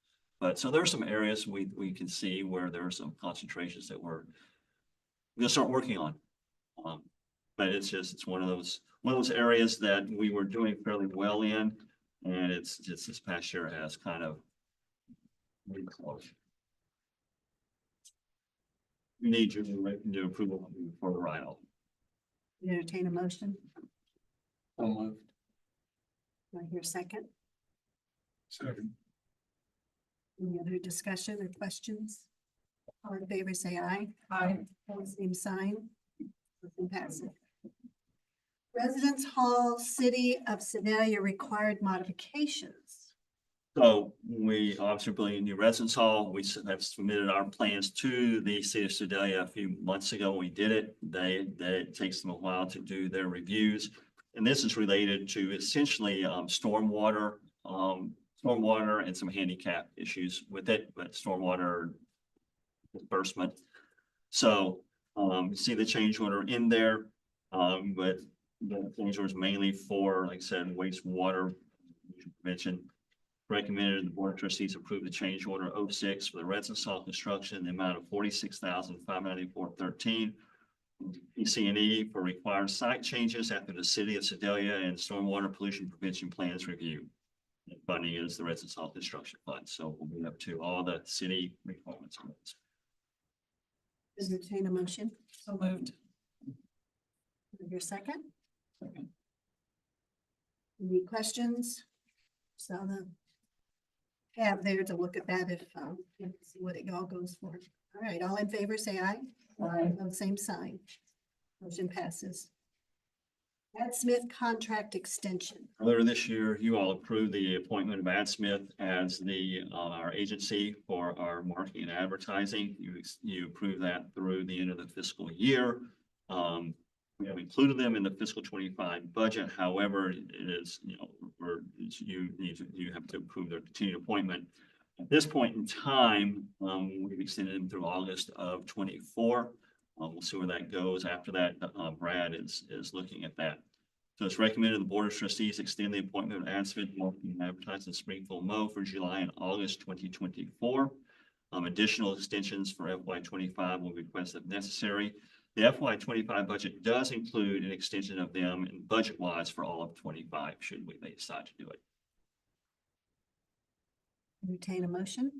But so there are some areas we can see where there are some concentrations that we're going to start working on. But it's one of those areas that we were doing fairly well in, and it's just this past year has kind of really close. We need your approval for the write-off. Entertain a motion. So moved. Do I hear a second? Second. Any other discussion or questions? All in favor, say aye. Aye. Opposed, same sign. Motion passes. Residence Hall, City of Sedalia required modifications. So we obviously building a new residence hall. We have submitted our plans to the city of Sedalia a few months ago. We did it. It takes them a while to do their reviews. And this is related to essentially stormwater and some handicap issues with it, but stormwater disbursement. So you see the change order in there, but the change order is mainly for, like I said, wastewater prevention. Recommended the board of trustees approve the change order 06 for the residence hall construction in the amount of $46,594.13. EC&E for required site changes after the city of Sedalia and stormwater pollution prevention plans review. And funding is the residence hall construction fund, so we'll be up to all the city requirements on this. Entertain a motion. So moved. Your second? Any questions? So the tab there to look at that if, see what it all goes for. All right, all in favor, say aye. Aye. Same sign. Motion passes. Ad Smith contract extension. Earlier this year, you all approved the appointment of Ad Smith as our agency for our marketing and advertising. You approved that through the end of the fiscal year. We have included them in the fiscal 25 budget. However, it is, you have to approve their continued appointment. At this point in time, we've extended them through August of 24. We'll see where that goes. After that, Brad is looking at that. So it's recommended the board of trustees extend the appointment of Ad Smith marketing and advertising Springfield Mo for July and August 2024. Additional extensions for FY25 will be requested if necessary. The FY25 budget does include an extension of them in budget-wise for all of 25, should we may decide to do it. Entertain a motion.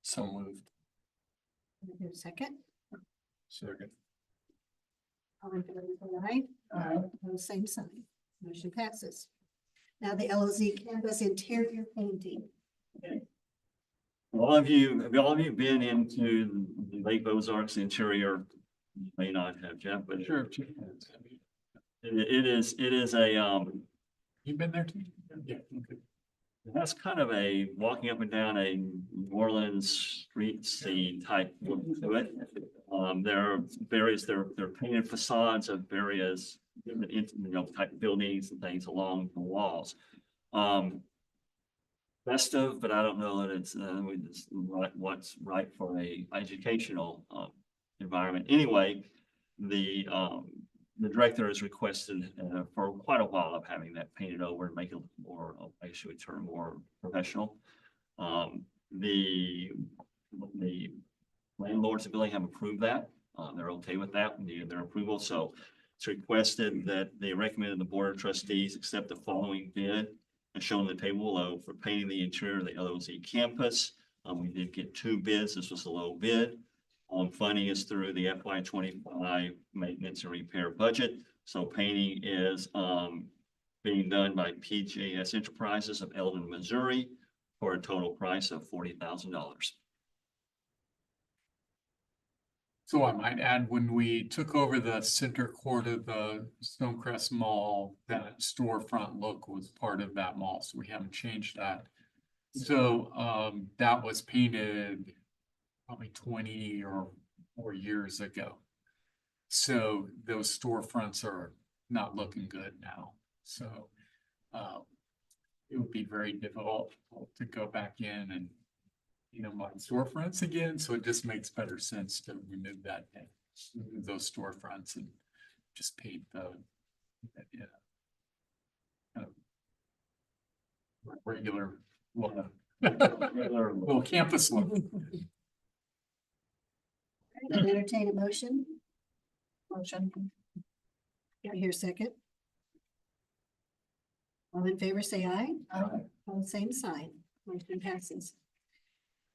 So moved. Second. Second. All in favor, say aye. Aye. Same sign. Motion passes. Now the LOZ Canvas interior painting. All of you, have all of you been into the Lake Ozarks interior? You may not have, Jeff, but Sure. it is a, You've been there too? Yeah. Okay. that's kind of a walking up and down a New Orleans street scene type look to it. There are various, they're painted facades of various different, type buildings and things along the walls. Festive, but I don't know that it's what's right for a educational environment. Anyway, the director has requested for quite a while of having that painted over and make it more, I should term, more professional. The landlords of the building have approved that. They're okay with that, needed their approval. So it's requested that they recommended the board of trustees accept the following bid as shown on the table below for painting the interior of the LOZ campus. We did get 2 bids. This was a low bid. Funding is through the FY25 maintenance and repair budget. So painting is being done by PJS Enterprises of Eldon, Missouri for a total price of $40,000. So I might add, when we took over the center court of the Stonecrest Mall, that storefront look was part of that mall, so we haven't changed that. So that was painted probably 20 or more years ago. So those storefronts are not looking good now. So it would be very difficult to go back in and my storefronts again, so it just makes better sense to remove that, remove those storefronts and just paint the kind of regular look, little campus look. Entertain a motion. Motion. Do I hear a second? All in favor, say aye. Aye. All the same sign. Motion passes.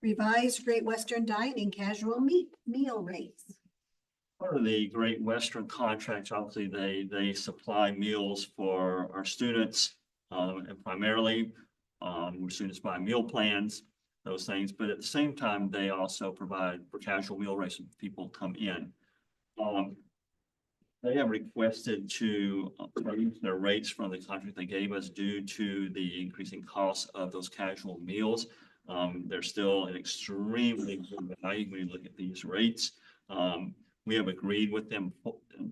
Revised Great Western Dining casual meal rates. part of the Great Western contract, obviously, they supply meals for our students, and primarily, where students buy meal plans, those things, but at the same time, they also provide for casual meal rates when people come in. They have requested to raise their rates from the contract they gave us due to the increasing costs of those casual meals. They're still an extremely good value when you look at these rates. We have agreed with them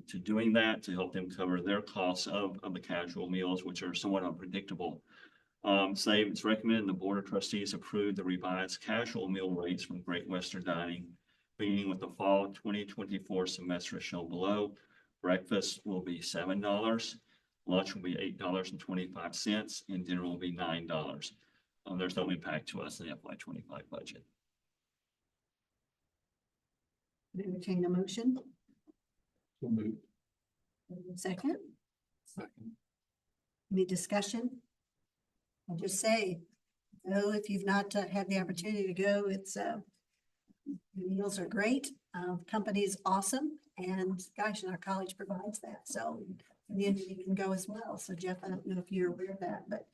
to doing that to help them cover their costs of the casual meals, which are somewhat unpredictable. So it's recommended the Board of Trustees approve the revised casual meal rates from Great Western Dining, beginning with the fall 2024 semester as shown below. Breakfast will be $7, lunch will be $8.25, and dinner will be $9. There's no impact to us in the FY25 budget. Entertain a motion. So moved. Second, Second. any discussion? I'll just say, if you've not had the opportunity to go, it's, the meals are great. Company's awesome. And gosh, and our college provides that. So community can go as well. So Jeff, I don't know if you're aware of that, but,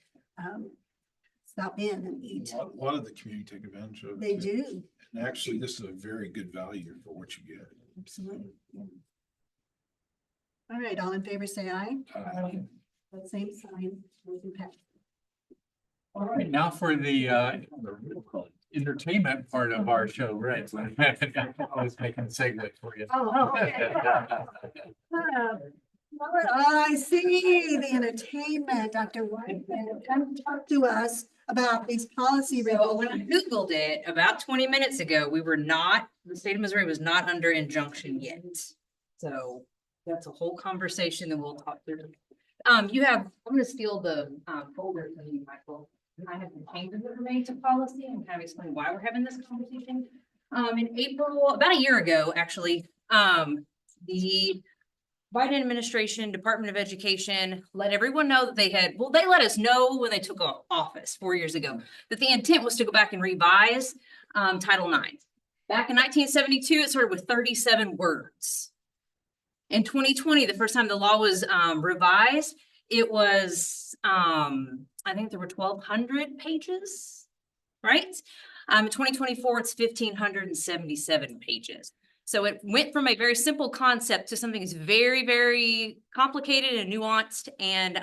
stop in and eat. A lot of the community take advantage of it. They too. do. And actually, this is a very good value for what you get. Absolutely. Yeah. All right, all in favor, say aye. That same sign. Motion passed. All right, now for the entertainment part of our show, right? I was making a segue for you. Oh, okay. I see the entertainment, Dr. Whiteman. Come talk to us about these policy. So when I Googled it about 20 minutes ago, the state of Missouri was not under injunction yet. So that's a whole conversation that we'll talk through. I'm gonna steal the folder from you, Michael. I have the changes that were made to policy and kind of explain why we're having this conversation. In April, about a year ago, actually, the Biden administration, Department of Education, let everyone know that they let us know when they took office 4 years ago, that the intent was to go back and revise Title IX. Back in 1972, it started with 37 words. In 2020, the first time the law was revised, it was, I think there were 1,200 pages, right? In 2024, it's 1,577 pages. So it went from a very simple concept to something that's very, very complicated and nuanced, and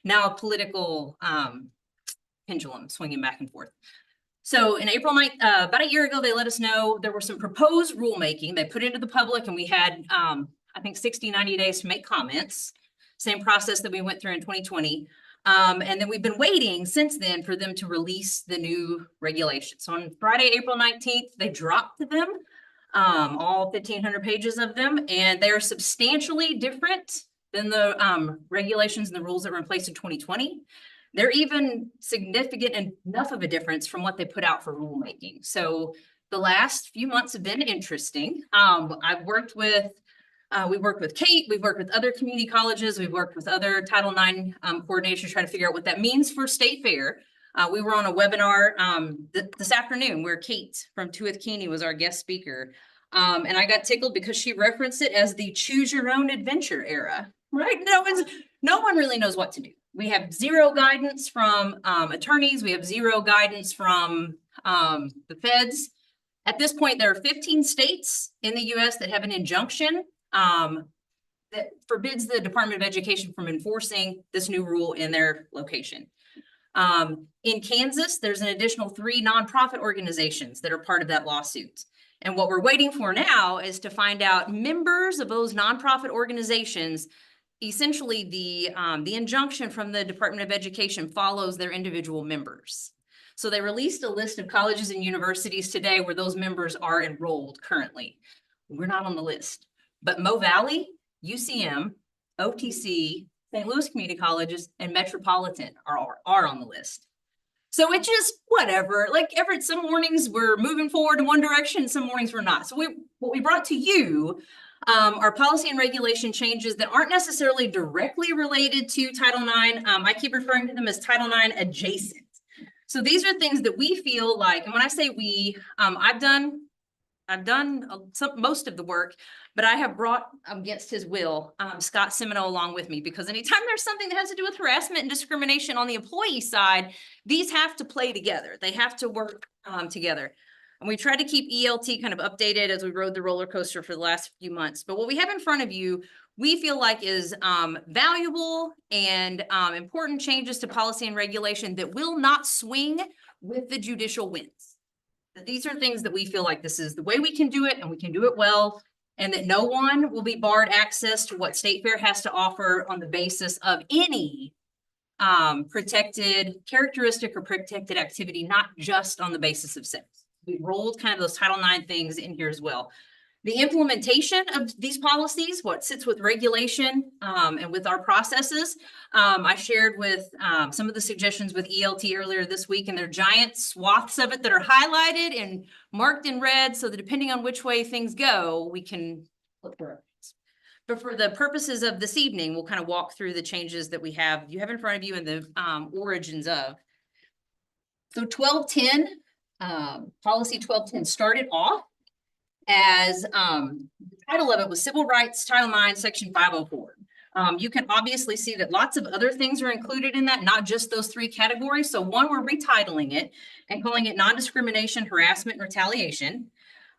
now a political pendulum swinging back and forth. So in April 9th, about a year ago, they let us know there were some proposed rulemaking they put into the public, and we had, I think 60, 90 days to make comments. Same process that we went through in 2020. And then we've been waiting since then for them to release the new regulations. So on Friday, April 19th, they dropped them, all 1,500 pages of them, and they're substantially different than the regulations and the rules that were in place in 2020. They're even significant enough of a difference from what they put out for rulemaking. So the last few months have been interesting. I've worked with we worked with Kate, we've worked with other community colleges, we've worked with other Title IX coordinators trying to figure out what that means for State Fair. We were on a webinar this afternoon where Kate from Tueth Keeney was our guest speaker. And I got tickled because she referenced it as the choose your own adventure era, right? No one really knows what to do. We have zero guidance from attorneys. We have zero guidance from the feds. At this point, there are 15 states in the US that have an injunction that forbids the Department of Education from enforcing this new rule in their location. In Kansas, there's an additional 3 nonprofit organizations that are part of that lawsuit. And what we're waiting for now is to find out members of those nonprofit organizations. Essentially, the injunction from the Department of Education follows their individual members. So they released a list of colleges and universities today where those members are enrolled currently. We're not on the list. But Mo Valley, UCM, OTC, St. Louis Community Colleges, and Metropolitan are on the list. So it just whatever, like some mornings we're moving forward in one direction, some mornings we're not. So what we brought to you are policy and regulation changes that aren't necessarily directly related to Title IX. I keep referring to them as Title IX adjacent. So these are things that we feel like, and when I say we, I've done most of the work, But I have brought against his will, Scott Semino along with me, because anytime there's something that has to do with harassment and discrimination on the employee side, these have to play together. They have to work together. And we tried to keep ELT kind of updated as we rode the roller coaster for the last few months. But what we have in front of you, we feel like is valuable and important changes to policy and regulation that will not swing with the judicial wins. That these are things that we feel like this is the way we can do it and we can do it well, and that no one will be barred access to what State Fair has to offer on the basis of any protected characteristic or protected activity, not just on the basis of sex. We rolled kind of those Title IX things in here as well. The implementation of these policies, what sits with regulation and with our processes, I shared with some of the suggestions with ELT earlier this week, and there are giant swaths of it that are highlighted and marked in red so that depending on which way things go, we can look for it. But for the purposes of this evening, we'll kind of walk through the changes that you have in front of you and the origins of. So 1210, policy 1210 started off as the title of it was Civil Rights Title IX, Section 504. You can obviously see that lots of other things are included in that, not just those three categories. So one, we're retitling it and calling it non-discrimination, harassment, and retaliation.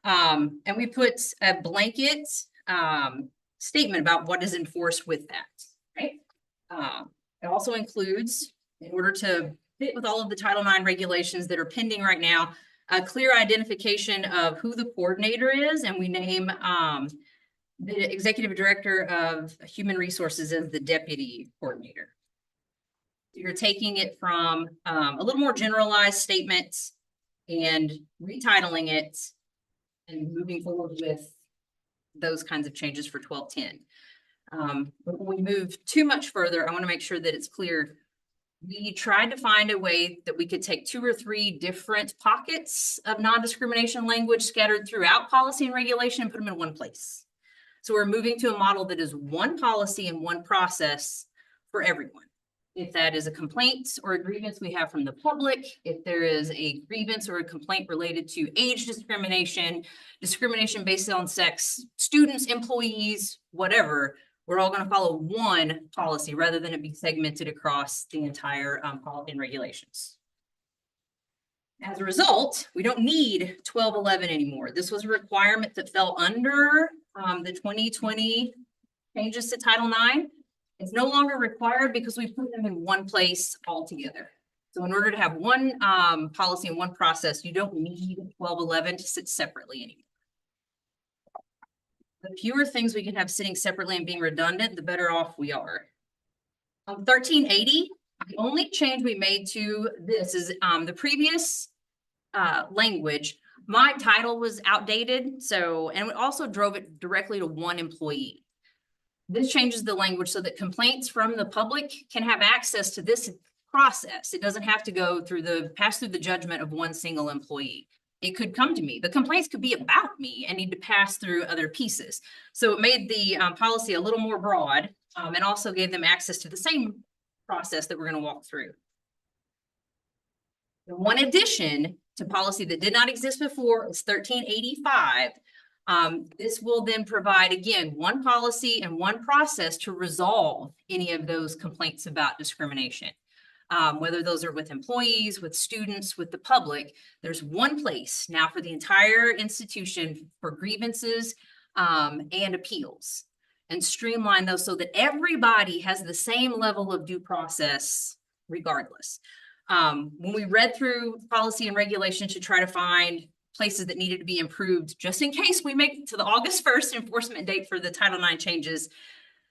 And we put a blanket statement about what is enforced with that, right? It also includes, in order to fit with all of the Title IX regulations that are pending right now, a clear identification of who the coordinator is, and we name the executive director of human resources as the deputy coordinator. You're taking it from a little more generalized statements and retitling it and moving forward with those kinds of changes for 1210. But when we move too much further, I want to make sure that it's clear. We tried to find a way that we could take 2 or 3 different pockets of non-discrimination language scattered throughout policy and regulation and put them in one place. So we're moving to a model that is one policy and one process for everyone. If that is a complaint or a grievance we have from the public, if there is a grievance or a complaint related to age discrimination, discrimination based on sex, students, employees, whatever, we're all going to follow one policy rather than it be segmented across the entire policy and regulations. As a result, we don't need 1211 anymore. This was a requirement that fell under the 2020 changes to Title IX. It's no longer required because we put them in one place altogether. So in order to have one policy and one process, you don't need 1211 to sit separately anymore. The fewer things we can have sitting separately and being redundant, the better off we are. 1380, the only change we made to this is the previous language. My title was outdated, and we also drove it directly to one employee. This changes the language so that complaints from the public can have access to this process. It doesn't have to pass through the judgment of one single employee. It could come to me. The complaints could be about me and need to pass through other pieces. So it made the policy a little more broad and also gave them access to the same process that we're going to walk through. The one addition to policy that did not exist before is 1385. This will then provide, again, one policy and one process to resolve any of those complaints about discrimination. Whether those are with employees, with students, with the public, there's one place now for the entire institution for grievances and appeals, and streamline those so that everybody has the same level of due process regardless. When we read through policy and regulation to try to find places that needed to be improved, just in case we make it to the August 1st enforcement date for the Title IX changes,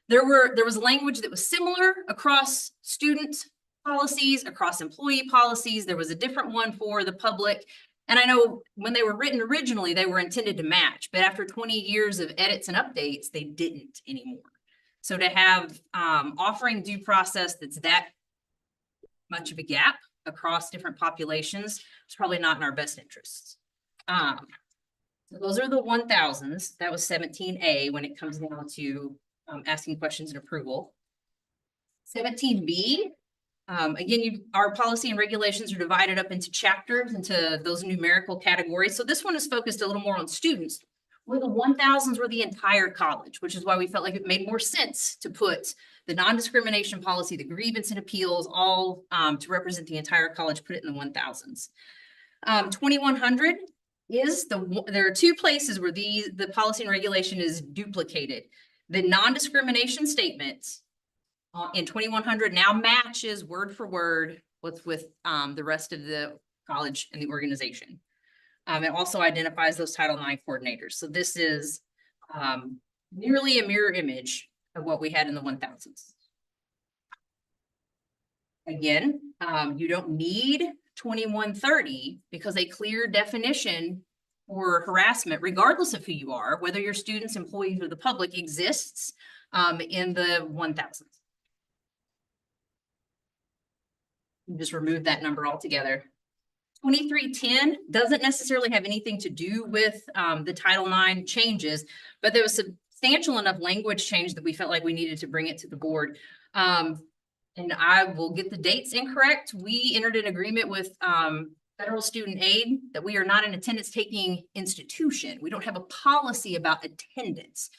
there was language that was similar across student policies, across employee policies. There was a different one for the public. And I know when they were written originally, they were intended to match, but after 20 years of edits and updates, they didn't anymore. So to have offering due process that's that much of a gap across different populations is probably not in our best interests. So those are the 1000s. That was 17A when it comes down to asking questions and approval. 17B, again, our policy and regulations are divided up into chapters, into those numerical categories. So this one is focused a little more on students. where the 1000s were the entire college, which is why we felt like it made more sense to put the non-discrimination policy, the grievance and appeals, all to represent the entire college, put it in the 1000s. 2100 is there are two places where the policy and regulation is duplicated. The non-discrimination statement in 2100 now matches word for word with the rest of the college and the organization. It also identifies those Title IX coordinators. So this is nearly a mirror image of what we had in the 1000s. Again, you don't need 2130 because a clear definition for harassment, regardless of who you are, whether you're students, employees, or the public, exists in the 1000s. Just remove that number altogether. 2310 doesn't necessarily have anything to do with the Title IX changes, but there was substantial enough language change that we felt like we needed to bring it to the board. And I will get the dates incorrect. We entered an agreement with Federal Student Aid that we are not an attendance taking institution. We don't have a policy about attendance.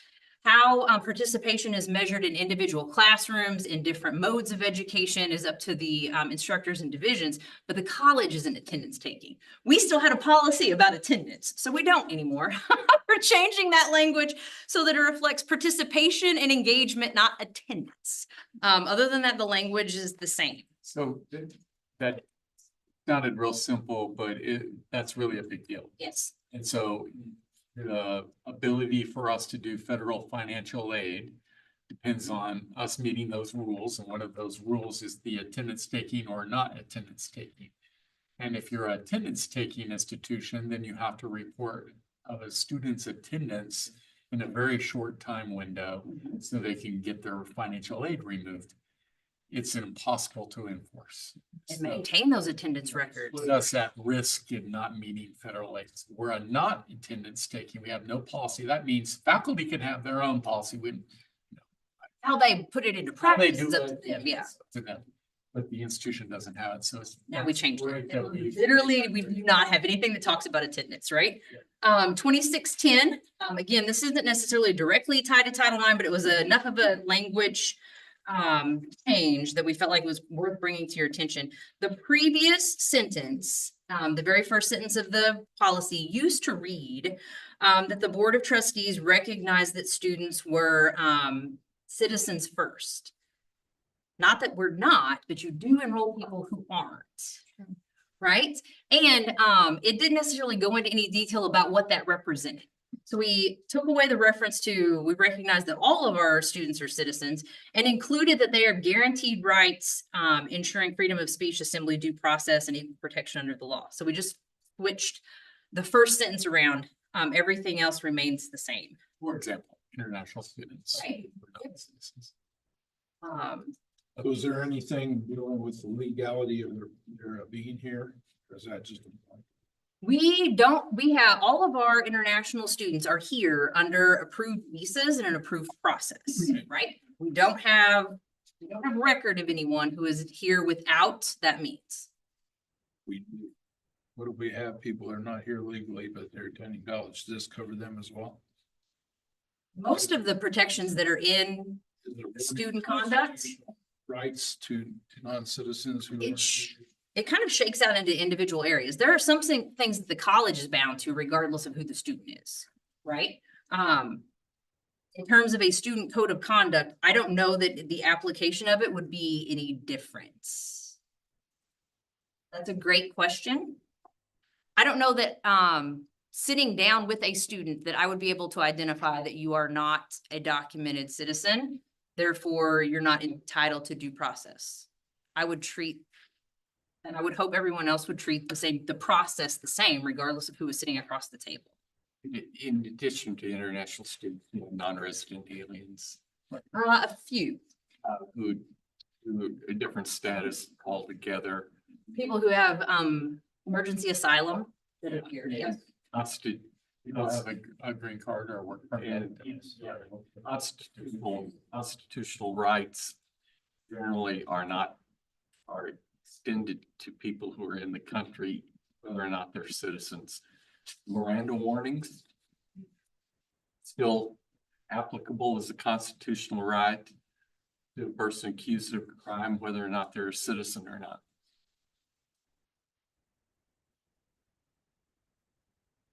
How participation is measured in individual classrooms in different modes of education is up to the instructors and divisions, but the college isn't attendance taking. We still had a policy about attendance, so we don't anymore. We're changing that language so that it reflects participation and engagement, not attendance. Other than that, the language is the same. So that sounded real simple, but that's really a big deal. Yes. And so the ability for us to do federal financial aid depends on us meeting those rules. And one of those rules is the attendance taking or not attendance taking. And if you're an attendance taking institution, then you have to report a student's attendance in a very short time window so they can get their financial aid removed. It's impossible to enforce. And maintain those attendance records. Put us at risk in not meeting federal aid. We're a not attendance taking. We have no policy. That means faculty can have their own policy. How they put it into How they practice do is up to it, them, yeah. it's up to them. But the institution doesn't have it, so it's. Now we changed it. Totally- Literally, we do not have anything that talks about attendance, right? 2610, again, this isn't necessarily directly tied to Title IX, but it was enough of a language change that we felt like was worth bringing to your attention. The previous sentence, the very first sentence of the policy used to read that the Board of Trustees recognized that students were citizens first. Not that we're not, but you do enroll people who aren't, right? And it didn't necessarily go into any detail about what that represented. So we took away the reference to, we recognize that all of our students are citizens and included that they are guaranteed rights, ensuring freedom of speech, assembly, due process, and equal protection under the law. So we just switched the first sentence around. Everything else remains the same. For example, international students. Right. We're not citizens. So is there anything dealing with the legality of their being here? Or is that just? We have, all of our international students are here under approved visas and an approved process, right? We don't have record of anyone who is here without that means. What if we have people that are not here legally, but they're attending college? Does this cover them as well? Most of the protections that are in Is there student conduct, rights to non-citizens who? it kind of shakes out into individual areas. There are some things that the college is bound to regardless of who the student is, right? In terms of a student code of conduct, I don't know that the application of it would be any different. That's a great question. I don't know that sitting down with a student that I would be able to identify that you are not a documented citizen, therefore you're not entitled to due process. I would treat, and I would hope everyone else would treat the process the same, regardless of who is sitting across the table. In addition to international students, non-resident aliens, A few who a different status altogether. people who have emergency asylum that are here, yes. You don't have a green card or a work permit. Constitutional rights generally are extended to people who are in the country, whether or not they're citizens. Miranda warnings still applicable as a constitutional right to a person accused of a crime, whether or not they're a citizen or not.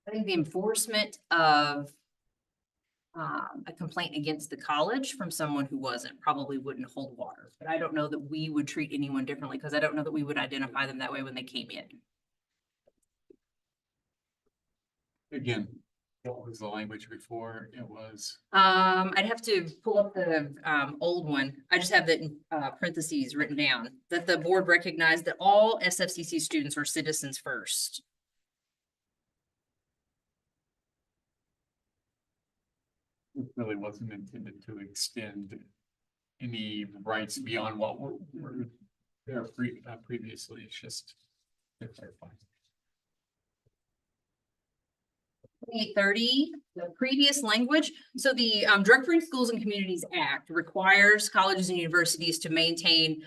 I think the enforcement of a complaint against the college from someone who wasn't probably wouldn't hold water. But I don't know that we would treat anyone differently because I don't know that we would identify them that way when they came in. Again, what was the language before? It was, I'd have to pull up the old one. I just have that in parentheses written down, that the board recognized that all SFCC students are citizens first. it really wasn't intended to extend any rights beyond what were there previously. It's just to clarify. 2830, the previous language. So the Drug-Free Schools and Communities Act requires colleges and universities to maintain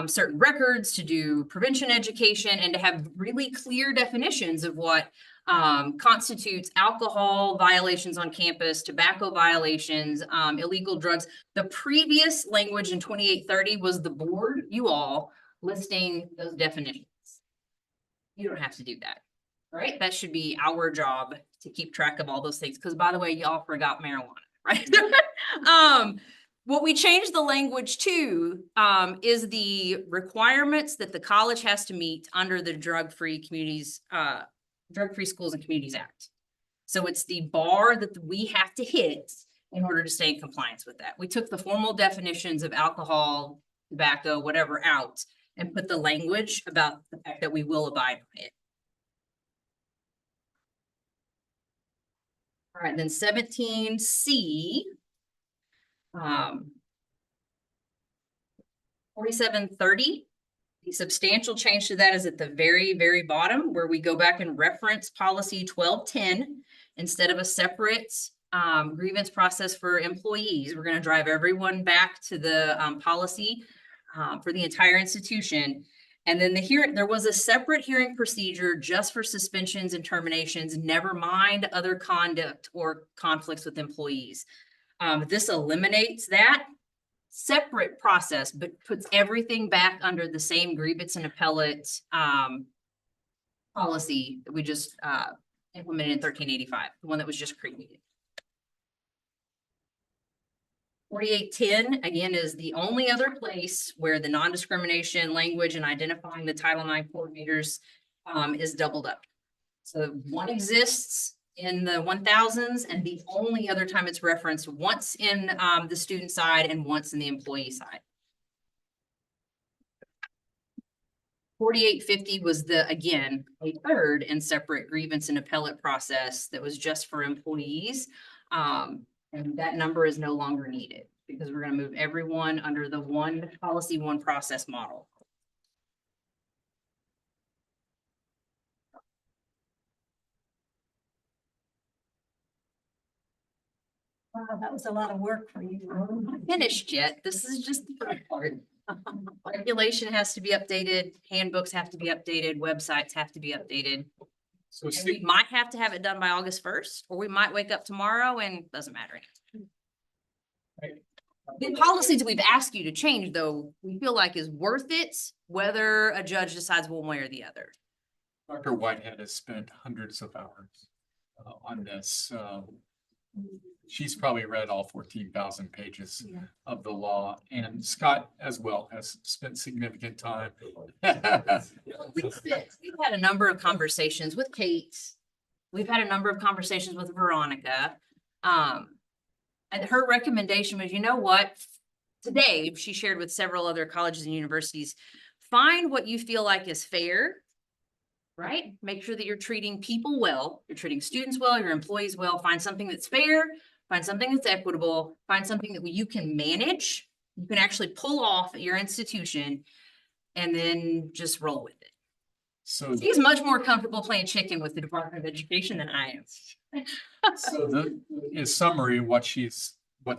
certain records, to do prevention education, and to have really clear definitions of what constitutes alcohol violations on campus, tobacco violations, illegal drugs. The previous language in 2830 was the board, you all, listing those definitions. You don't have to do that, right? That should be our job to keep track of all those things. Because by the way, y'all forgot marijuana, right? What we changed the language to is the requirements that the college has to meet under the Drug-Free Schools and Communities Act. So it's the bar that we have to hit in order to stay in compliance with that. We took the formal definitions of alcohol, tobacco, whatever out and put the language about the fact that we will abide by it. All right, then 17C. 4730, the substantial change to that is at the very, very bottom where we go back and reference policy 1210 instead of a separate grievance process for employees. We're going to drive everyone back to the policy for the entire institution. And then there was a separate hearing procedure just for suspensions and terminations, never mind other conduct or conflicts with employees. This eliminates that separate process, but puts everything back under the same grievance and appellate policy that we just implemented in 1385, the one that was just created. 4810, again, is the only other place where the non-discrimination language and identifying the Title IX coordinators is doubled up. So one exists in the 1000s, and the only other time it's referenced once in the student side and once in the employee side. 4850 was again, a third and separate grievance and appellate process that was just for employees. And that number is no longer needed because we're going to move everyone under the one policy, one process model. Wow, that was a lot of work for you. I'm not finished yet. This is just the first part. Regulation has to be updated, handbooks have to be updated, websites have to be updated. So And we might have to have it done by August 1st, or we might wake up tomorrow and doesn't matter. The policies that we've asked you to change, though, we feel like is worth it, whether a judge decides one way or the other. Dr. Whitehead has spent hundreds of hours on this. She's probably read all 14,000 pages of the law, and Scott as well has spent significant time. We've had a number of conversations with Kate. We've had a number of conversations with Veronica. And her recommendation was, you know what? Today, she shared with several other colleges and universities, find what you feel like is fair, right? Make sure that you're treating people well, you're treating students well, your employees well, find something that's fair, find something that's equitable, find something that you can manage, you can actually pull off at your institution, and then just roll with it. So, He's much more comfortable playing chicken with the Department of Education than I am. so in summary, what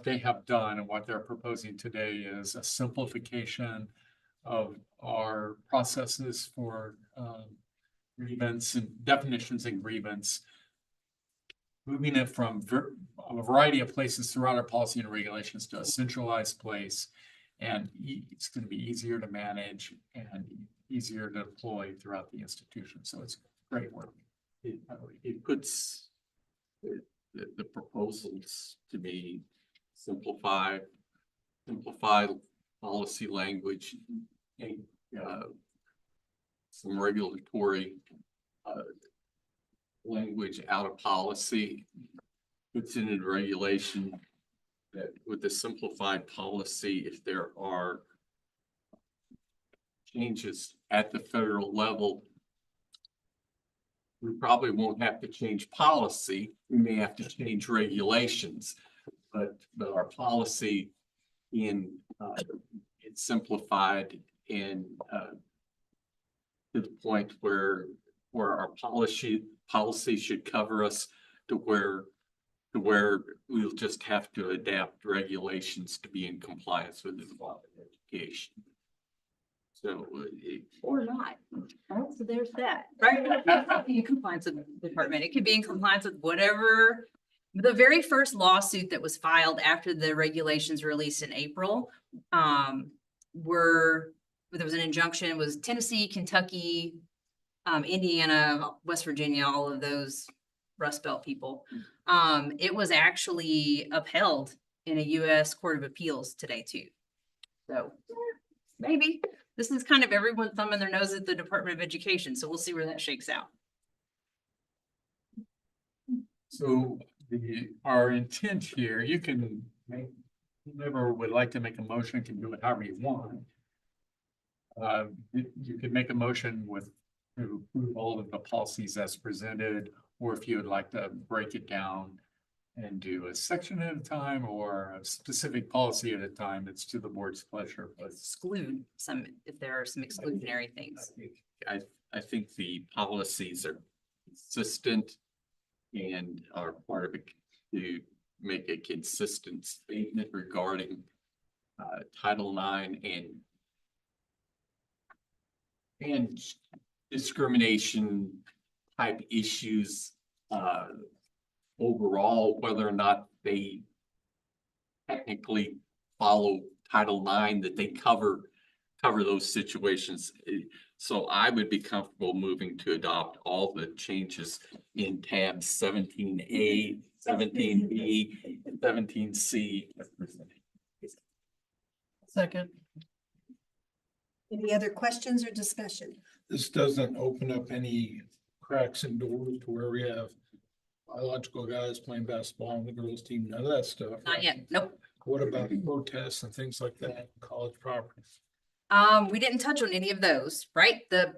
they have done and what they're proposing today is a simplification of our processes for grievance and definitions and grievance. Moving it from a variety of places throughout our policy and regulations to a centralized place. And it's going to be easier to manage and easier to deploy throughout the institution. So it's great work. It puts the proposals to be simplified policy language and some regulatory language out of policy, puts it in regulation that with the simplified policy, if there are changes at the federal level, we probably won't have to change policy. We may have to change regulations, but our policy it's simplified and to the point where our policy should cover us to where we'll just have to adapt regulations to be in compliance with the Department of Education. So Or not. Oh, so there's that, right? It doesn't have to be in compliance with the department. It could be in compliance with whatever. The very first lawsuit that was filed after the regulations released in April, there was an injunction. It was Tennessee, Kentucky, Indiana, West Virginia, all of those Rust Belt people. It was actually upheld in a U.S. Court of Appeals today too. So maybe this is kind of everyone thumbing their nose at the Department of Education. So we'll see where that shakes out. So our intent here, you can make, whoever would like to make a motion can do it however you want. You can make a motion to approve all of the policies as presented, or if you would like to break it down and do a section at a time or a specific policy at a time, it's to the board's pleasure. But Exclude some, if there are some exclusionary things. I think the policies are consistent and are part of it to make a consistent statement regarding Title IX and discrimination type issues overall, whether or not they technically follow Title IX, that they cover those situations. So I would be comfortable moving to adopt all the changes in tabs 17A, 17B, 17C. Second. Any other questions or discussion? This doesn't open up any cracks and doors to where we have biological guys playing basketball on the girls' team, none of that stuff. Not yet. Nope. What about protests and things like that, on college properties? We didn't touch on any of those, right? The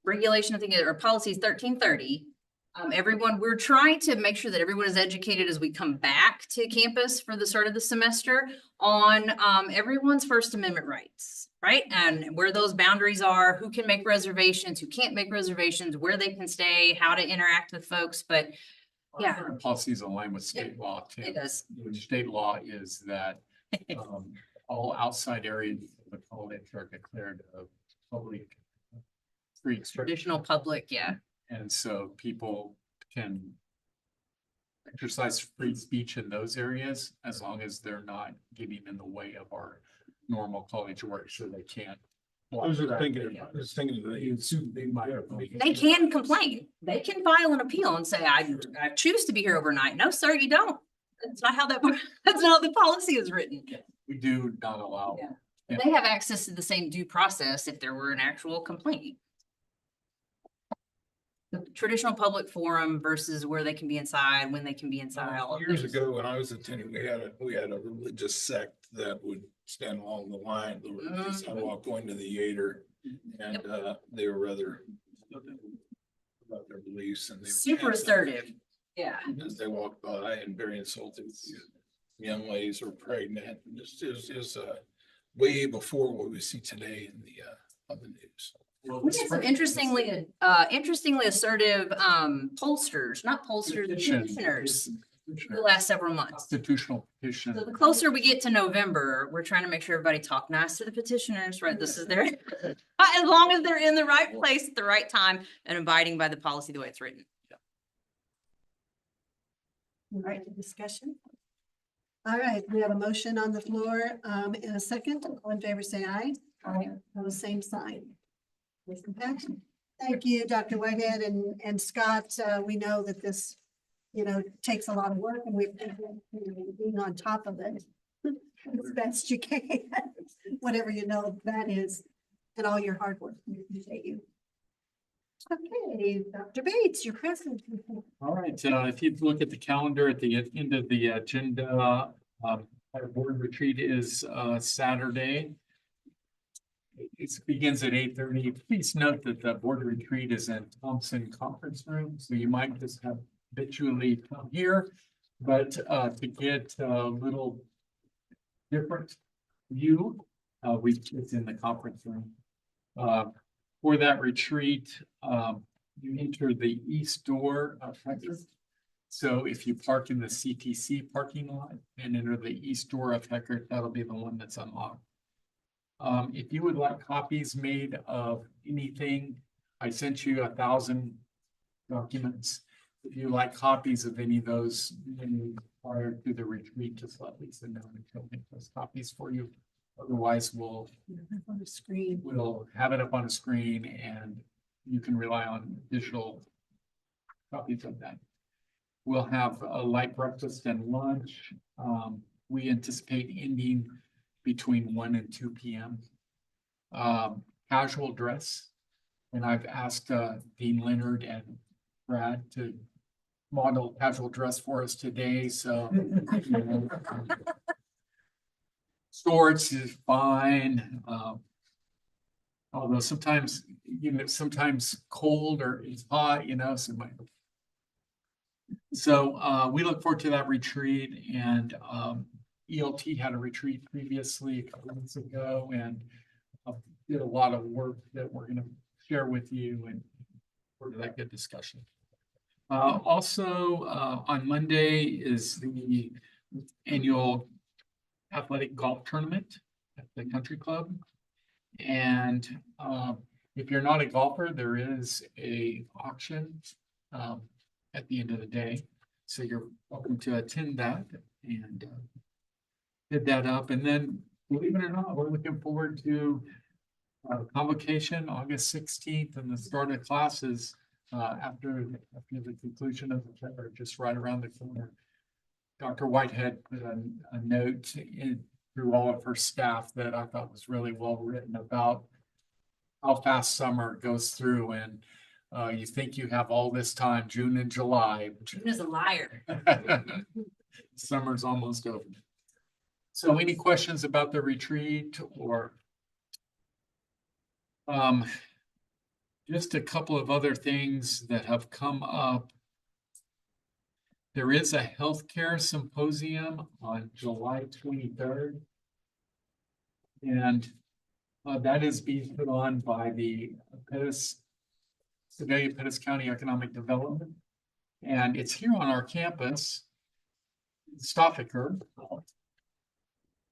regulation, I think, or policy is 1330. We're trying to make sure that everyone is educated as we come back to campus for the start of the semester on everyone's First Amendment rights, right? And where those boundaries are, who can make reservations, who can't make reservations, where they can stay, how to interact with folks. But yeah, our policies align with state law too. it does. Which state law is that all outside areas of the college are declared a public streets. Traditional public, yeah. And so people can exercise free speech in those areas as long as they're not getting in the way of our normal college work, so they can't. I was just thinking They can complain. They can file an appeal and say, I choose to be here overnight. No, sir, you don't. That's not how that's not how the policy is written. We do not allow. Yeah. They have access to the same due process if there were an actual complaint. The traditional public forum versus where they can be inside, when they can be inside. All of years those. ago, when I was attending, we had a religious sect that would stand along the line, the religious sidewalk going to the Yater. And they were rather about their beliefs and they. Super assertive. Yeah. As they walked by and very insulting. Young ladies were pregnant. Just way before what we see today in the on the news. Well, We had some interestingly assertive pollsters, not pollsters, petitioners the last several months. Constitutional petition. So the closer we get to November, we're trying to make sure everybody talk nice to the petitioners, right? This is their, as long as they're in the right place at the right time and abiding by the policy the way it's written. All right, discussion. All right, we have a motion on the floor, in a second. All in favor, say aye. Aye. The same sign. Motion passed. Thank you, Dr. Whitehead and Scott. We know that this, takes a lot of work and we've been being on top of it as best you can, whatever that is, and all your hard work. We appreciate you. Okay, Dr. Bates, your present. All right, if you look at the calendar at the end of the agenda, our board retreat is Saturday. It begins at 8:30. Please note that the board retreat is in Thompson Conference Room, so you might just have habitually come here. But to get a little different view, it's in the conference room. For that retreat, you enter the east door of Hector. So if you park in the CTC parking lot and enter the east door of Hector, that'll be the one that's unlocked. If you would like copies made of anything, I sent you 1,000 documents. If you like copies of any of those prior to the retreat, just let Lisa know and she'll make those copies for you. Otherwise, we'll On the screen. have it up on a screen and you can rely on digital copies of that. We'll have a light breakfast and lunch. We anticipate ending between 1 and 2 p.m. Casual dress. And I've asked Dean Leonard and Brad to model casual dress for us today, so. Shorts is fine. Although sometimes, sometimes cold or it's hot, so we look forward to that retreat, and ELT had a retreat previously a couple months ago and did a lot of work that we're going to share with you and for that good discussion. Also, on Monday is the annual athletic golf tournament at the country club. And if you're not a golfer, there is a auction at the end of the day. So you're welcome to attend that and hit that up. And then, believe it or not, we're looking forward to convocation August 16th and the start of classes after the conclusion of the term, just right around the corner. Dr. Whitehead put a note through all of her staff that I thought was really well written about how fast summer goes through, and you think you have all this time, June and July. June is a liar. Summer's almost over. So any questions about the retreat or just a couple of other things that have come up. There is a healthcare symposium on July 23rd. And that is being put on by the Sedalia Pettis County Economic Development. And it's here on our campus, Stoffaker.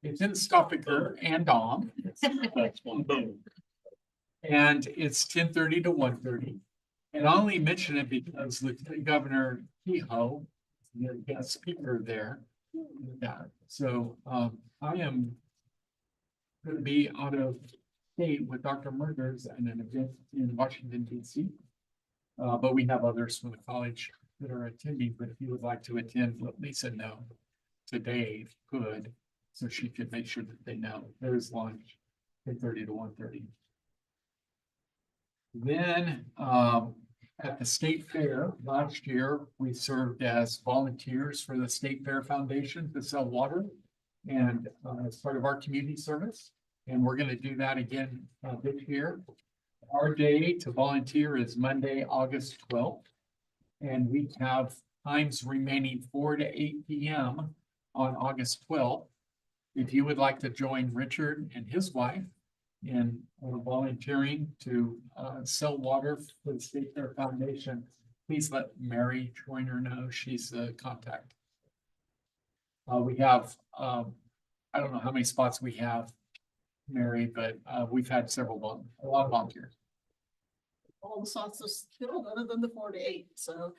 It's in Stoffaker and Dom. And it's 10:30 to 1:30. And I only mention it because Lieutenant Governor Kehoe is the guest speaker there. Yeah. So I am going to be out of state with Dr. Murders and an event in Washington, D.C. But we have others from the college that are attending. But if you would like to attend, let Lisa know today if you could, so she could make sure that they know. There is lunch 10:30 to 1:30. Then at the State Fair last year, we served as volunteers for the State Fair Foundation to sell water and as part of our community service. And we're going to do that again this year. Our day to volunteer is Monday, August 12th. And we have times remaining 4 to 8 p.m. on August 12th. If you would like to join Richard and his wife in volunteering to sell water for the State Fair Foundation, please let Mary Joyner know. She's the contact. We have, I don't know how many spots we have, Mary, but we've had a lot of volunteers. All the slots are filled other than the 4 to 8, so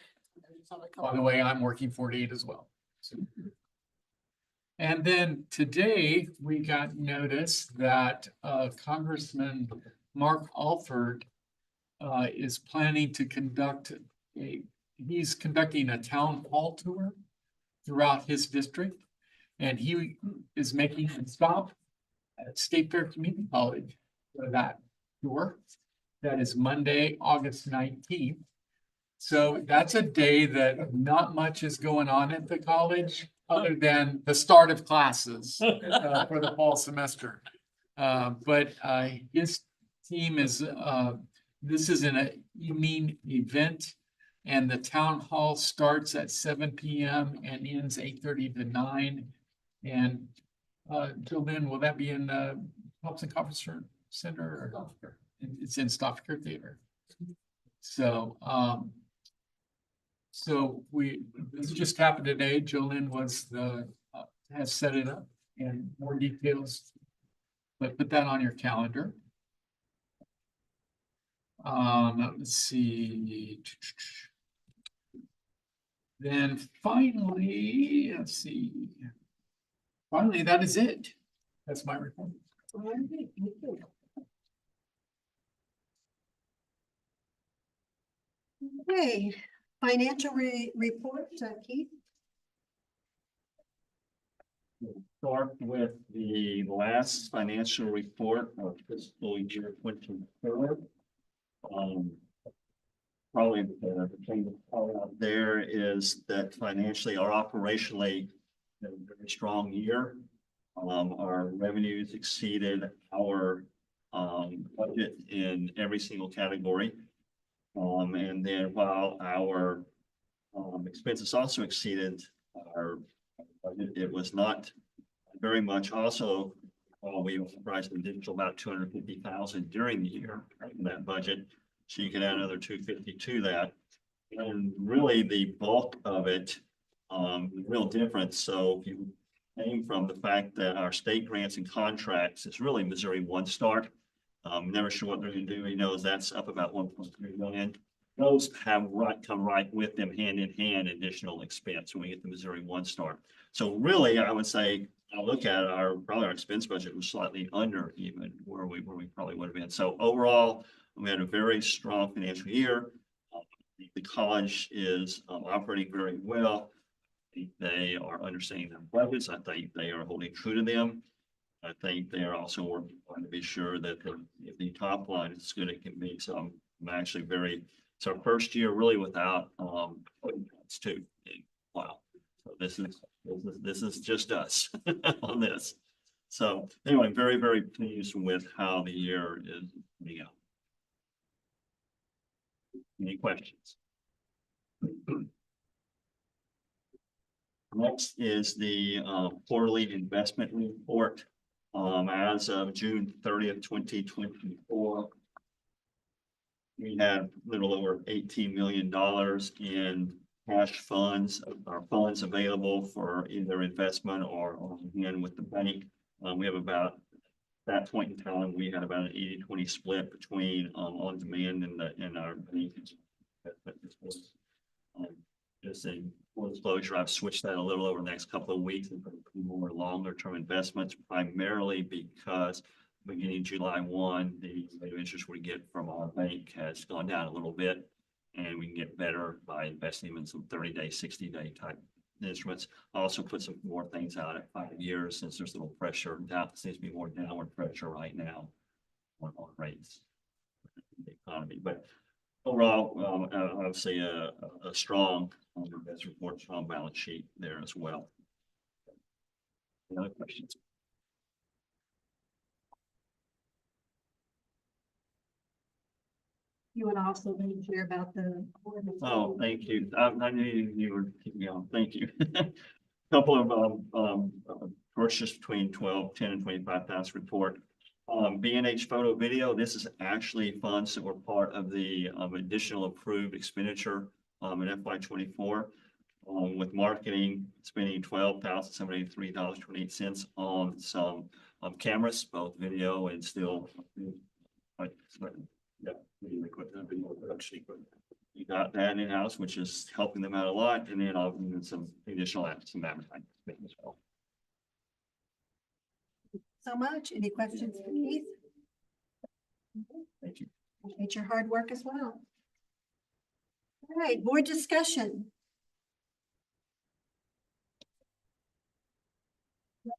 By the way, I'm working 48 as well. So. And then today we got notice that Congressman Mark Alford is planning to he's conducting a town hall tour throughout his district. And he is making a stop at State Fair Community College for that tour. That is Monday, August 19th. So that's a day that not much is going on at the college other than the start of classes for the fall semester. But his team is, this is an evening event and the town hall starts at 7 p.m. and ends 8:30 to 9. And till then, will that be in Thompson Conference Center or it's in Stoffer Theater? So, this just happened today. Jolynn has set it up and more details, but put that on your calendar. Let's see. Then finally, let's see. Finally, that is it. That's my report. Okay, financial report, Keith. Start with the last financial report of fiscal year 24. Probably the thing to call out there is that financially or operationally, a very strong year. Our revenues exceeded our budget in every single category. And then while our expenses also exceeded our budget, it was not very much also. We authorized an additional about 250,000 during the year in that budget. So you can add another 250 to that. And really the bulk of it, real difference. So if you came from the fact that our state grants and contracts is really Missouri One Start. Never sure what they're going to do. He knows that's up about 1.3 million. Those have come right with them hand in hand additional expense when we get the Missouri One Start. So really, I would say, I look at probably our expense budget was slightly under even where we probably would have been. So overall, we had a very strong financial year. The college is operating very well. They are understanding their budgets. I think they are holding true to them. I think they are also working on to be sure that the top line is good. It can be. So I'm actually it's our first year really without it's too. Wow. So this is just us on this. So anyway, very, very pleased with how the year is coming out. Any questions? Next is the quarterly investment report. As of June 30th, 2024, we had a little over $18 million in cash funds, our funds available for either investment or on hand with the bank. We have about that point in time, we had about an 80-20 split between on demand and our bank. Just in full disclosure, I've switched that a little over the next couple of weeks and put more longer term investments, primarily because beginning July 1, the rate of interest we get from our bank has gone down a little bit, and we can get better by investing in some 30-day, 60-day type instruments. I also put some more things out at 5 years since there's a little pressure. Now seems to be more downward pressure right now on rates in the economy. But overall, obviously a strong investment report, strong balance sheet there as well. Any other questions? You want to also hear about the. Oh, thank you. I knew you were keeping me on. Thank you. Couple of purchase between 10 and 25,000 report. B&H Photo Video, this is actually funds that were part of the additional approved expenditure in FY24. With marketing, spending $12,783.28 on some cameras, both video and still. Yeah, video equipment, video production equipment. we got that in-house, which is helping them out a lot, and then I'll do some additional some advertising as well. So much. Any questions for Keith? Thank you. Appreciate your hard work as well. All right, board discussion.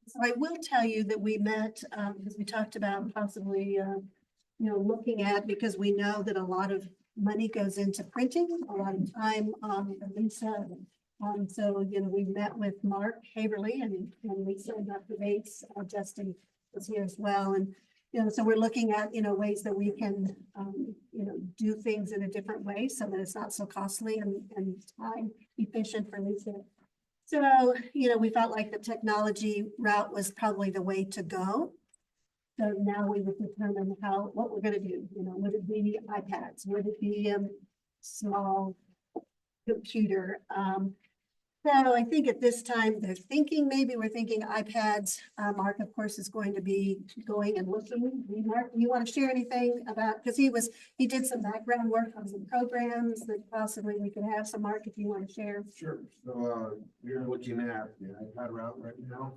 So I will tell you that we met, because we talked about possibly, looking at, because we know that a lot of money goes into printing, a lot of time, and Lisa. So, we met with Mark Haverly and Lisa and Dr. Bates, Justin was here as well. And, so we're looking at, ways that we can, do things in a different way so that it's not so costly and time efficient for Lisa. So, we felt like the technology route was probably the way to go. So now we would determine what we're gonna do, would it be iPads, would it be a small computer? So I think at this time, we're thinking iPads. Mark, of course, is going to be going and looking. Mark, you want to share anything about, because he did some background work on some programs that possibly we could have. So Mark, if you want to share. Sure. So we're looking at the iPad route right now.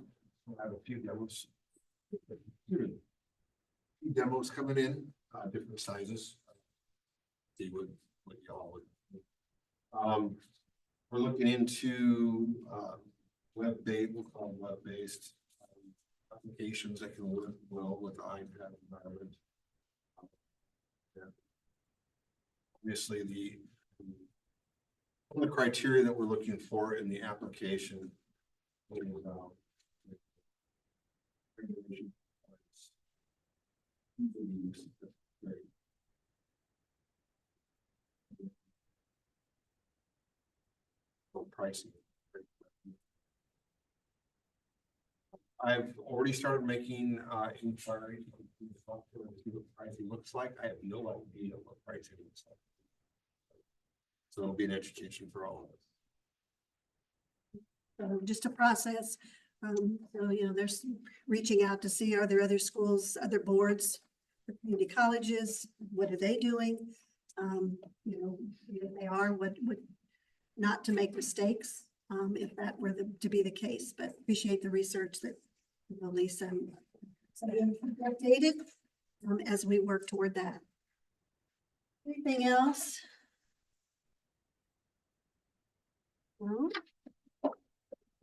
I have a few demos. Demos coming in, different sizes. See what y'all would. We're looking into web-based, we'll call them web-based applications that can work well with the iPad environment. Obviously, one of the criteria that we're looking for in the application pricing. I've already started making inquiries to see what pricing looks like. I have no idea what pricing looks like. So it'll be an education for all of us. So just a process. There's reaching out to see, are there other schools, other boards, community colleges, what are they doing? If they are, what not to make mistakes, if that were to be the case, but appreciate the research that Lisa updated as we work toward that. Anything else? No?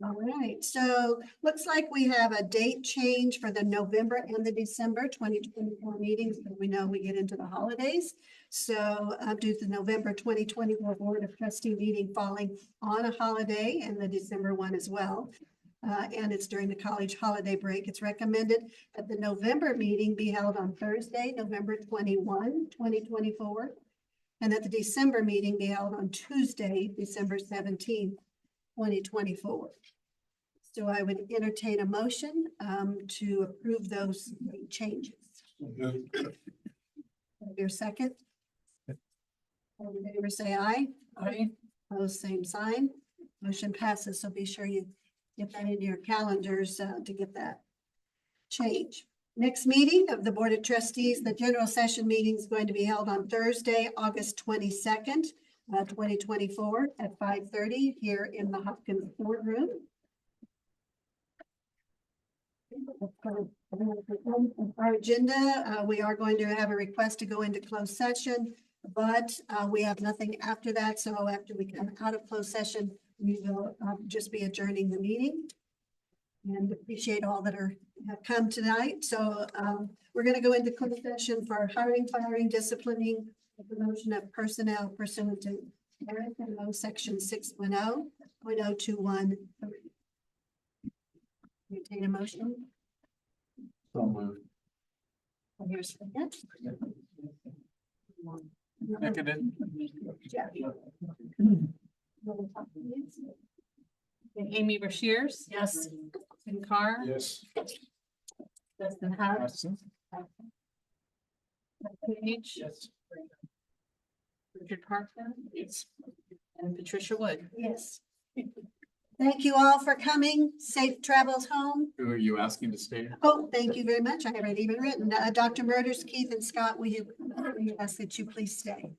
All right, so looks like we have a date change for the November and the December 2024 meetings, but we know we get into the holidays. So due to the November 2024 Board of Trustee meeting falling on a holiday and the December one as well. And it's during the college holiday break. It's recommended that the November meeting be held on Thursday, November 21, 2024. And that the December meeting be held on Tuesday, December 17, 2024. So I would entertain a motion to approve those changes. Your second? All in favor, say aye. Aye. Opposed, same sign. Motion passes, so be sure you get that into your calendars to get that change. Next meeting of the Board of Trustees, the general session meeting is going to be held on Thursday, August 22nd, 2024 at 5:30 here in the Hopkins boardroom. Our agenda, we are going to have a request to go into closed session, but we have nothing after that. So after we come out of closed session, we will just be adjourning the meeting. And appreciate all that have come tonight. So we're going to go into closed session for hiring, firing, disciplining, the promotion of personnel pursuant to RSMO section 610.021. Entertain a motion. So moved. Here's a second. Seconded. Amy Rushiers? Yes. Tim Carr? Yes. Justin House? Page? Yes. Richard Parkman? Yes. And Patricia Wood? Yes. Thank you all for coming. Safe travels home. Who are you asking to stay? Oh, thank you very much. I haven't even written. Dr. Murders, Keith and Scott, we ask that you please stay.